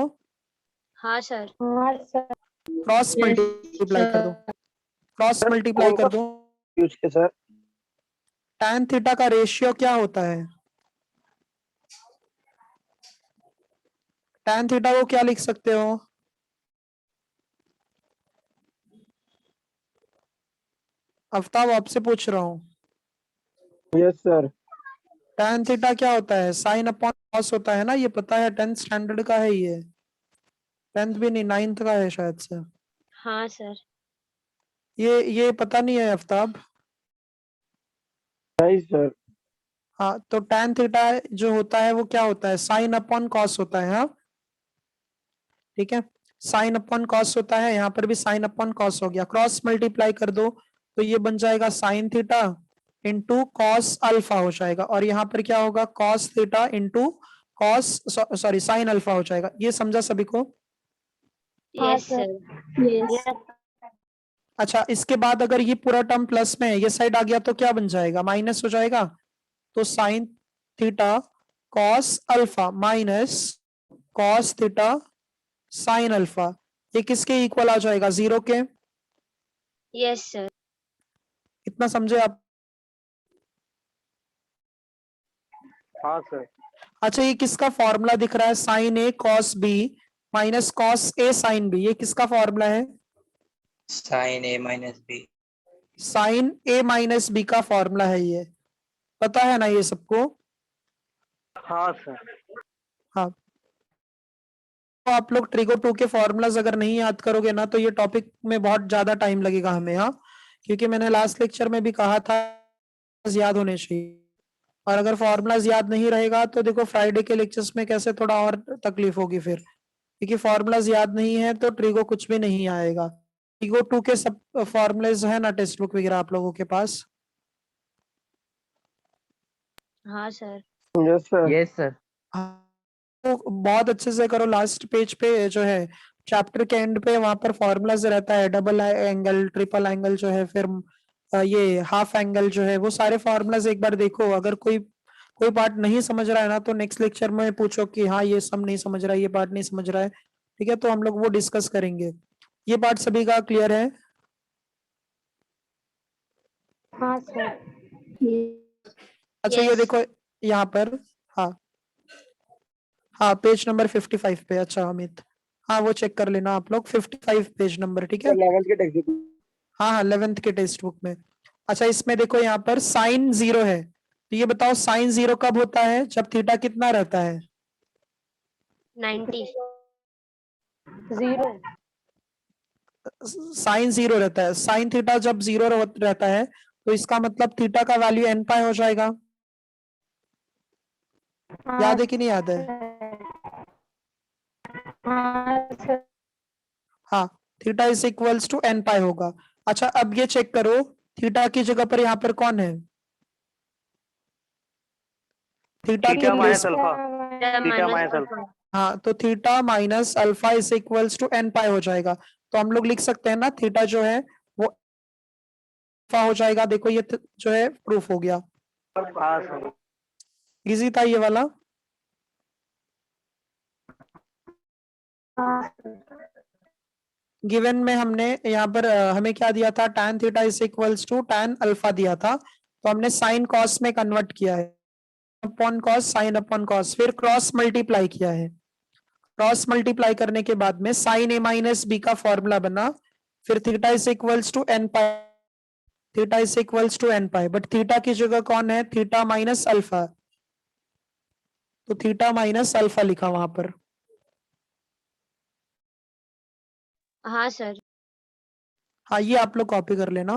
हाँ सर। हाँ सर। क्रॉस मल्टीप्लाई कर दो, क्रॉस मल्टीप्लाई कर दो। यूज के सर। tan थीटा का रेशियो क्या होता है, tan थीटा को क्या लिख सकते हो? आफ्ताब आपसे पूछ रहा हूँ। Yes sir. tan थीटा क्या होता है, साइन अपॉन कॉस होता है ना, ये पता है, 10th स्टैंडर्ड का है ये, 10th भी नहीं 9th का है शायद से। हाँ सर। ये पता नहीं है आफ्ताब? नहीं सर। हाँ तो tan थीटा जो होता है वो क्या होता है, साइन अपॉन कॉस होता है, हाँ ठीक है, साइन अपॉन कॉस होता है, यहाँ पर भी साइन अपॉन कॉस हो गया, क्रॉस मल्टीप्लाई कर दो तो ये बन जाएगा sine theta into cos alpha हो जाएगा, और यहाँ पर क्या होगा, cos theta into cos sorry sine alpha हो जाएगा। ये समझा सभी को? हाँ यस सर। सर। यस। अच्छा इसके बाद अगर ये पूरा टर्म प्लस में है, ये साइड आ गया तो क्या बन जाएगा, माइनस हो जाएगा, तो sine theta cos alpha minus cos theta sine alpha, ये किसके इक्वल आ जाएगा, 0 के। Yes sir. इतना समझे आप? हाँ सर। अच्छा ये किसका फॉर्मूला दिख रहा है, sign A cos B minus cos A sign B, ये किसका फॉर्मूला है, sign A minus B. Sine A minus B का फॉर्मूला है ये, पता है ना ये सबको? हाँ सर। हाँ तो आप लोग ट्रिगो 2 के फॉर्मूलाज अगर नहीं याद करोगे ना तो ये टॉपिक में बहुत ज्यादा टाइम लगेगा हमें, हाँ क्योंकि मैंने लास्ट लेक्चर में भी कहा था याद होने चाहिए, और अगर फॉर्मूलाज याद नहीं रहेगा तो देखो फ्राइडे के लेक्चर्स में कैसे थोड़ा और तकलीफ होगी फिर, क्योंकि फॉर्मूलाज याद नहीं है तो ट्रिगो कुछ भी नहीं आएगा। ट्रिगो 2 के सब फॉर्मूलाज है ना टेक्स्ट बुक वगैरह आप लोगों के पास? हाँ sir. Yes sir. Yes, sir. हाँ तो बहुत अच्छे से करो, लास्ट पेज पे जो है चैप्टर के एंड पे वहां पर फॉर्मूलाज रहता है, डबल एंगल ट्रिपल एंगल जो है, फिर ये हाफ एंगल जो है, वो सारे फॉर्मूलाज एक बार देखो। अगर कोई पार्ट नहीं समझ रहा है ना तो नेक्स्ट लेक्चर में पूछो कि हाँ ये सब नहीं समझ रहा है, ये पार्ट नहीं समझ रहा है, ठीक है, तो हम लोग वो डिस्कस करेंगे। ये पार्ट सभी का क्लियर है? हाँ सर। अच्छा ये यस। देखो यहाँ पर, हाँ हाँ पेज नंबर 55 पे, अच्छा अमित, हाँ वो चेक कर लेना आप लोग, 55 पेज नंबर, ठीक है। 11th के टेक्स्ट बुक। हाँ हाँ 11th के टेक्स्ट बुक में। अच्छा इसमें देखो यहाँ पर साइन 0 है, तो ये बताओ साइन 0 कब होता है, जब थीटा कितना रहता है, 90। 0। साइन 0 रहता है, साइन थीटा जब 0 रहता है तो इसका मतलब थीटा का वैल्यू n पाई हो जाएगा, हाँ याद है कि नहीं याद है? हाँ सर। हाँ theta is equals to n pi होगा। अच्छा अब ये चेक करो, थीटा की जगह पर यहाँ पर कौन है, थीटा थीटा के minus place, alpha. Theta minus minus alpha. Alpha. हाँ तो theta minus alpha is equals to n pi हो जाएगा, तो हम लोग लिख सकते हैं ना थीटा जो है वो अल्फा हो जाएगा। देखो ये जो है प्रूफ हो गया, हाँ सर। इजी था ये वाला। हाँ गिवन में हमने यहाँ पर हमें क्या दिया था, tan theta is equals to tan alpha दिया था, तो हमने साइन कॉस में कन्वर्ट किया है, upon cos sine upon cos, फिर क्रॉस मल्टीप्लाई किया है, क्रॉस मल्टीप्लाई करने के बाद में साइन ए माइनस बी का फॉर्मूला बना, फिर theta is equals to n pi, theta is equals to n pi, but theta की जगह कौन है, थीटा माइनस अल्फा, तो थीटा माइनस अल्फा लिखा वहां पर। हाँ सर। हाँ ये आप लोग कॉपी कर लेना।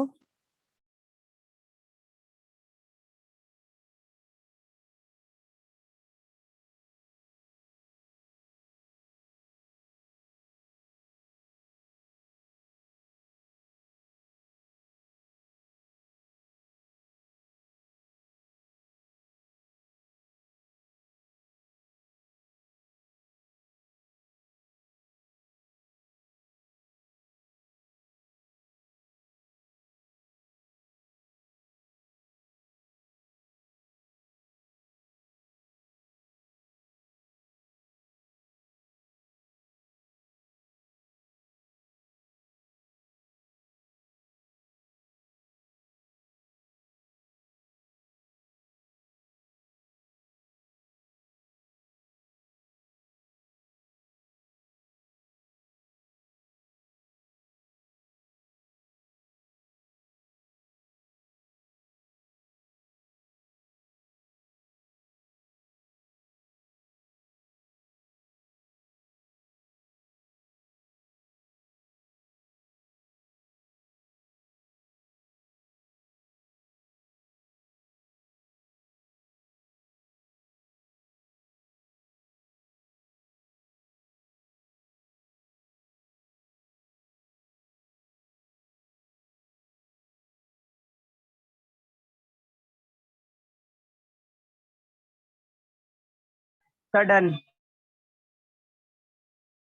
Sir done.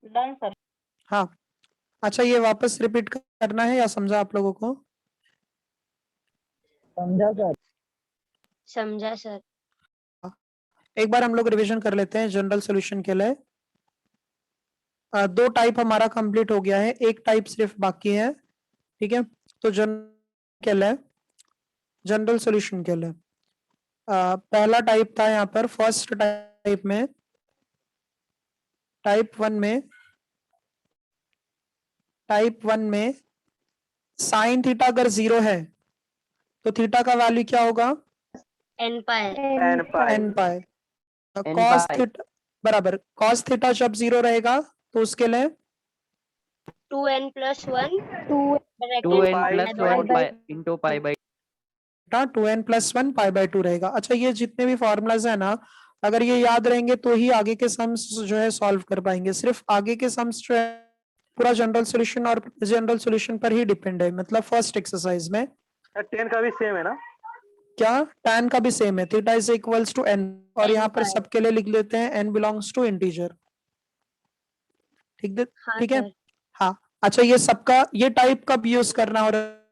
Done sir. हाँ, अच्छा ये वापस रिपीट करना है या समझा आप लोगों को? समझा सर। समझा सर। एक बार हम लोग रिवीजन कर लेते हैं जनरल सॉल्यूशन के लिए। दो टाइप हमारा कंप्लीट हो गया है, एक टाइप सिर्फ बाकी है, ठीक है। तो जनरल सॉल्यूशन के लिए पहला टाइप था यहाँ पर फर्स्ट टाइप में, टाइप वन में साइन थीटा अगर 0 है तो थीटा का वैल्यू क्या होगा? N pi. N pi. N pi. N cos pi. थीटा बराबर कॉस थीटा जब 0 रहेगा तो उसके लिए 2n + 1 to 2n pi plus by 1 pi into pi by 2n + 1 π/2 रहेगा। अच्छा ये जितने भी फॉर्मूलाज है ना, अगर ये याद रहेंगे तो ही आगे के सम्स जो है सॉल्व कर पाएंगे। सिर्फ आगे के सम्स जो है पूरा जनरल सॉल्यूशन और जनरल सॉल्यूशन पर ही डिपेंड है। मतलब फर्स्ट एक्सरसाइज में 10 का भी सेम है ना? क्या tan का भी सेम है, theta is equals to n, और N यहाँ पर pi। सबके लिए लिख लेते हैं n बिलोंग्स टू इंटीजर। हाँ ठीक है। सर। हाँ, अच्छा ये सबका ये टाइप कब यूज करना हो रहा है?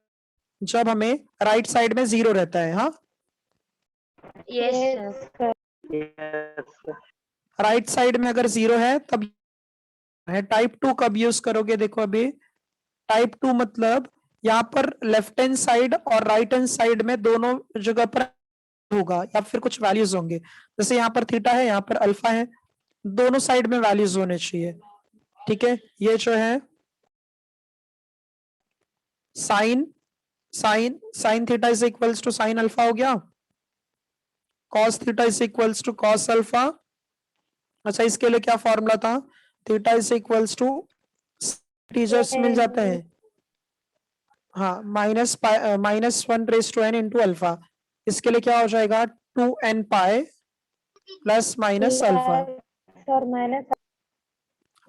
जब हमें राइट साइड में 0 रहता है। हाँ, yes yes sir. Sir. Yes. Right side में अगर 0 है तब है। टाइप 2 कब यूज करोगे? देखो अभी टाइप 2 मतलब यहाँ पर लेफ्ट हैंड साइड और राइट हैंड साइड में दोनों जगह पर होगा या फिर कुछ वैल्यूज होंगे। जैसे यहाँ पर थीटा है, यहाँ पर अल्फा है, दोनों साइड में वैल्यूज होने चाहिए। ठीक है, ये जो है sine theta is equals to sine alpha हो गया, cos theta is equals to cos alpha. अच्छा इसके लिए क्या फॉर्मूला था? Theta is equals to teachers मिल जाते हैं, हाँ, -1 raise to n into alpha. इसके लिए क्या हो जाएगा? 2n pi plus minus alpha sir minus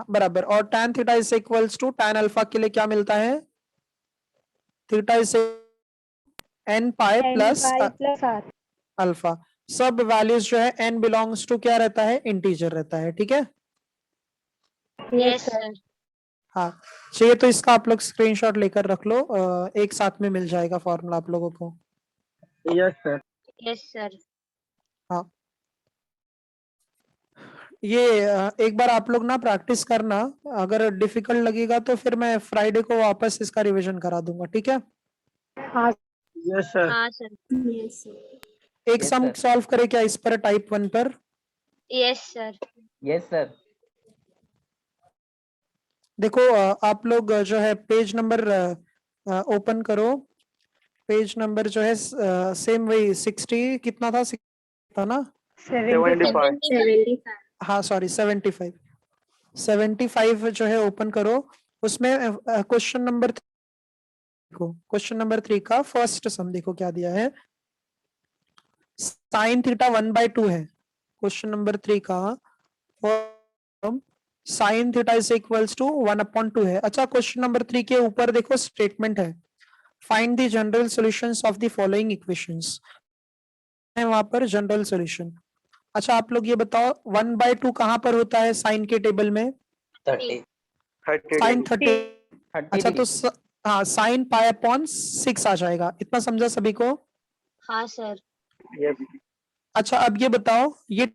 बराबर। और tan theta is equals to tan alpha के लिए क्या मिलता है? Theta is n pi n plus pi plus R. Alpha. सब वैल्यूज जो है n बिलोंग्स टू क्या रहता है? इंटीजर रहता है। ठीक है, यस सर। हाँ चाहिए तो इसका आप लोग स्क्रीनशॉट लेकर रख लो, एक साथ में मिल जाएगा फॉर्मूला आप लोगों को। Yes sir. Yes sir. हाँ, ये एक बार आप लोग ना प्रैक्टिस करना, अगर डिफिकल्ट लगेगा तो फिर मैं फ्राइडे को वापस इसका रिवीजन करा दूंगा। ठीक है, हाँ यस सर। हाँ सर। एक Yes, सम sir. सॉल्व करे क्या इस पर टाइप 1 पर? Yes sir. yes sir देखो आप लोग जो है पेज नंबर ओपन करो। पेज नंबर जो है सेम वही 60 कितना था? 60 था ना? 75। हाँ सॉरी 75 जो है ओपन करो। उसमें क्वेश्चन नंबर देखो, क्वेश्चन नंबर 3 का फर्स्ट सम देखो क्या दिया है। साइन थीटा 1/2 है। क्वेश्चन नंबर 3 का sine theta is equals to 1/2 है। अच्छा क्वेश्चन नंबर 3 के ऊपर देखो स्टेटमेंट है, find the general solutions of the following equations है वहां पर जनरल सॉल्यूशन। अच्छा आप लोग ये बताओ 1/2 कहां पर होता है साइन के टेबल में? 30 साइन 30। 30 अच्छा तो degree. हाँ साइन π/6 आ जाएगा। इतना समझा सभी को? हाँ सर। यस। अच्छा अब ये बताओ ये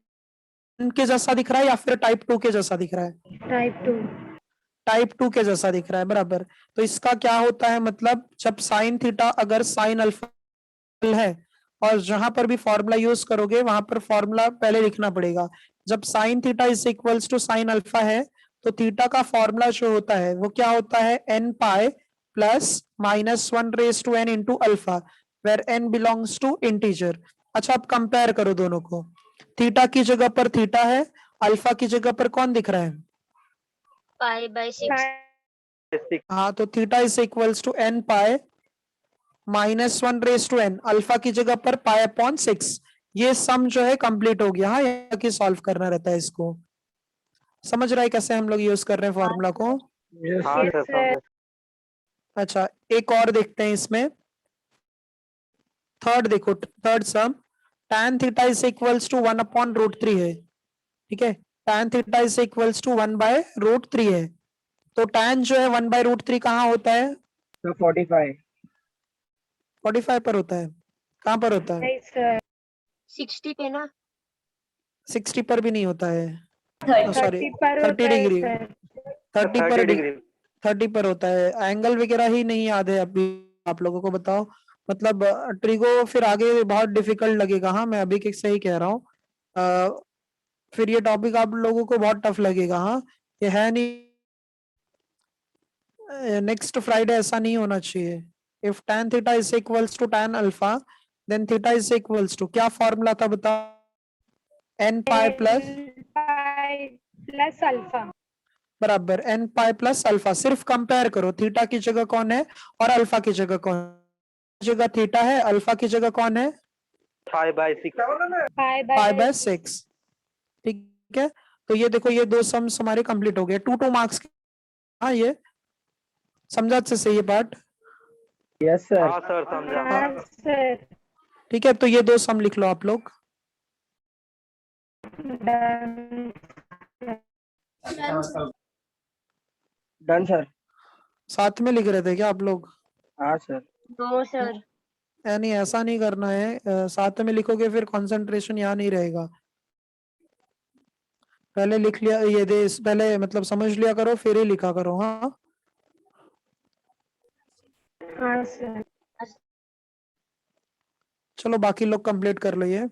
के जैसा दिख रहा है या फिर टाइप 2 के जैसा दिख रहा है? टाइप 2। टाइप 2 के जैसा दिख रहा है बराबर। तो इसका क्या होता है मतलब जब साइन थीटा अगर साइन अल्फा है, और जहां पर भी फॉर्मूला यूज करोगे वहां पर फॉर्मूला पहले लिखना पड़ेगा। जब sine theta is equals to sine alpha है तो थीटा का फॉर्मूला जो होता है वो क्या होता है? n pi plus -1 raise to n into alpha, where n belongs to integer. अच्छा अब कंपेयर करो दोनों को, थीटा की जगह पर थीटा है, अल्फा की जगह पर कौन दिख रहा है? π/6। हाँ तो theta is equals to n pi -1 raise to n, alpha की जगह पर π/6। ये सम जो है कंप्लीट हो गया। हाँ यहाँ की सॉल्व करना रहता है इसको। समझ रहा है कैसे हम लोग यूज कर रहे हैं फॉर्मूला को? हाँ सर समझे। अच्छा एक और देखते हैं इसमें, थर्ड देखो, third sum tan theta is equals to 1/√3 है। ठीक है, tan theta is equals to 1/√3 है, तो tan जो है 1/√3 कहाँ होता है? सर 45 45 पर होता है, कहाँ पर होता है? नहीं सर 60 पे ना? 60 पर भी नहीं होता है, सॉरी 30 पर 30 होता है डिग्री, सर 30 पर 30 डिग्री 30 पर होता है। एंगल वगैरह ही नहीं याद है अभी, आप लोगों को बताओ, मतलब ट्रिगो फिर आगे बहुत डिफिकल्ट लगेगा। हाँ, मैं अभी से ही कह रहा हूँ, फिर ये टॉपिक आप लोगों को बहुत टफ लगेगा। हाँ, ये है नहीं, नेक्स्ट फ्राइडे ऐसा नहीं होना चाहिए। If tan theta is equals to tan alpha then theta is equals to, क्या फॉर्मूला था बताओ? n pi plus pi plus alpha बराबर n पाई प्लस अल्फा। सिर्फ कंपेयर करो, थीटा की जगह कौन है और अल्फा की जगह कौन है। जगह थीटा है, अल्फा की जगह कौन है? π/6 पाई पाई बाय बाय 6। ठीक है, तो ये देखो, ये दो सम्स हमारे कंप्लीट हो गए, 2 मार्क्स। हाँ, ये समझा अच्छे से ये पार्ट? यस सर हाँ सर समझा हाँ सर ठीक है, तो ये 2 सम लिख लो आप लोग। डन डन सर साथ में लिख रहे थे क्या आप लोग? हाँ सर नो सर। नहीं, ऐसा नहीं करना है, साथ में लिखोगे फिर कंसंट्रेशन यहाँ नहीं रहेगा। पहले लिख लिया, ये दे पहले मतलब समझ लिया करो फिर ही लिखा करो। हाँ, हाँ सर चलो बाकी लोग कंप्लीट कर लो ये।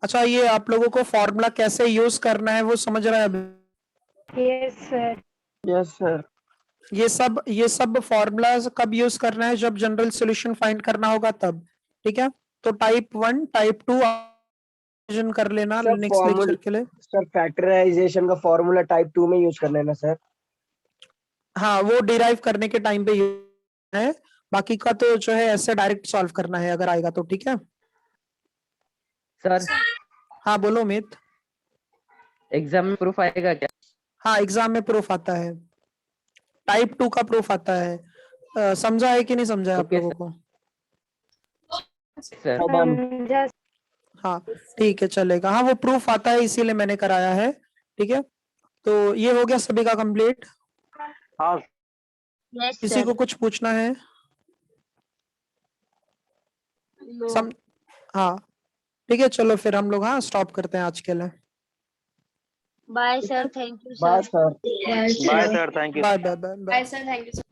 अच्छा, ये आप लोगों को फॉर्मूला कैसे यूज करना है वो समझ रहा है अभी? यस सर यस सर ये सब फॉर्मूलाज कब यूज करना है? जब जनरल सॉल्यूशन फाइंड करना होगा तब। ठीक है, तो टाइप 1 टाइप 2 कर लेना सर नेक्स्ट लेक्चर के लिए। सर फैक्टराइजेशन का फॉर्मूला टाइप 2 में यूज करना है ना सर? हाँ, वो डिराइव करने के टाइम पे है, बाकी का तो जो है ऐसे डायरेक्ट सॉल्व करना है अगर आएगा तो। ठीक है, सर हाँ बोलो मित। एग्जाम में प्रूफ आएगा क्या? हाँ, एग्जाम में प्रूफ आता है, टाइप 2 का प्रूफ आता है। समझा है कि नहीं समझा है आप Okay, लोगों को? सर डन समझा हाँ ठीक है, चलेगा। हाँ, वो प्रूफ आता है इसीलिए मैंने कराया है। ठीक है, तो ये हो गया सभी का कंप्लीट। हाँ यस किसी सर। को कुछ पूछना है? नो। हाँ ठीक है, चलो फिर हम लोग हाँ स्टॉप करते हैं आज के लिए। Bye sir, thank you bye sir. Sir bye sir thank you bye bye bye bye. Sir thank you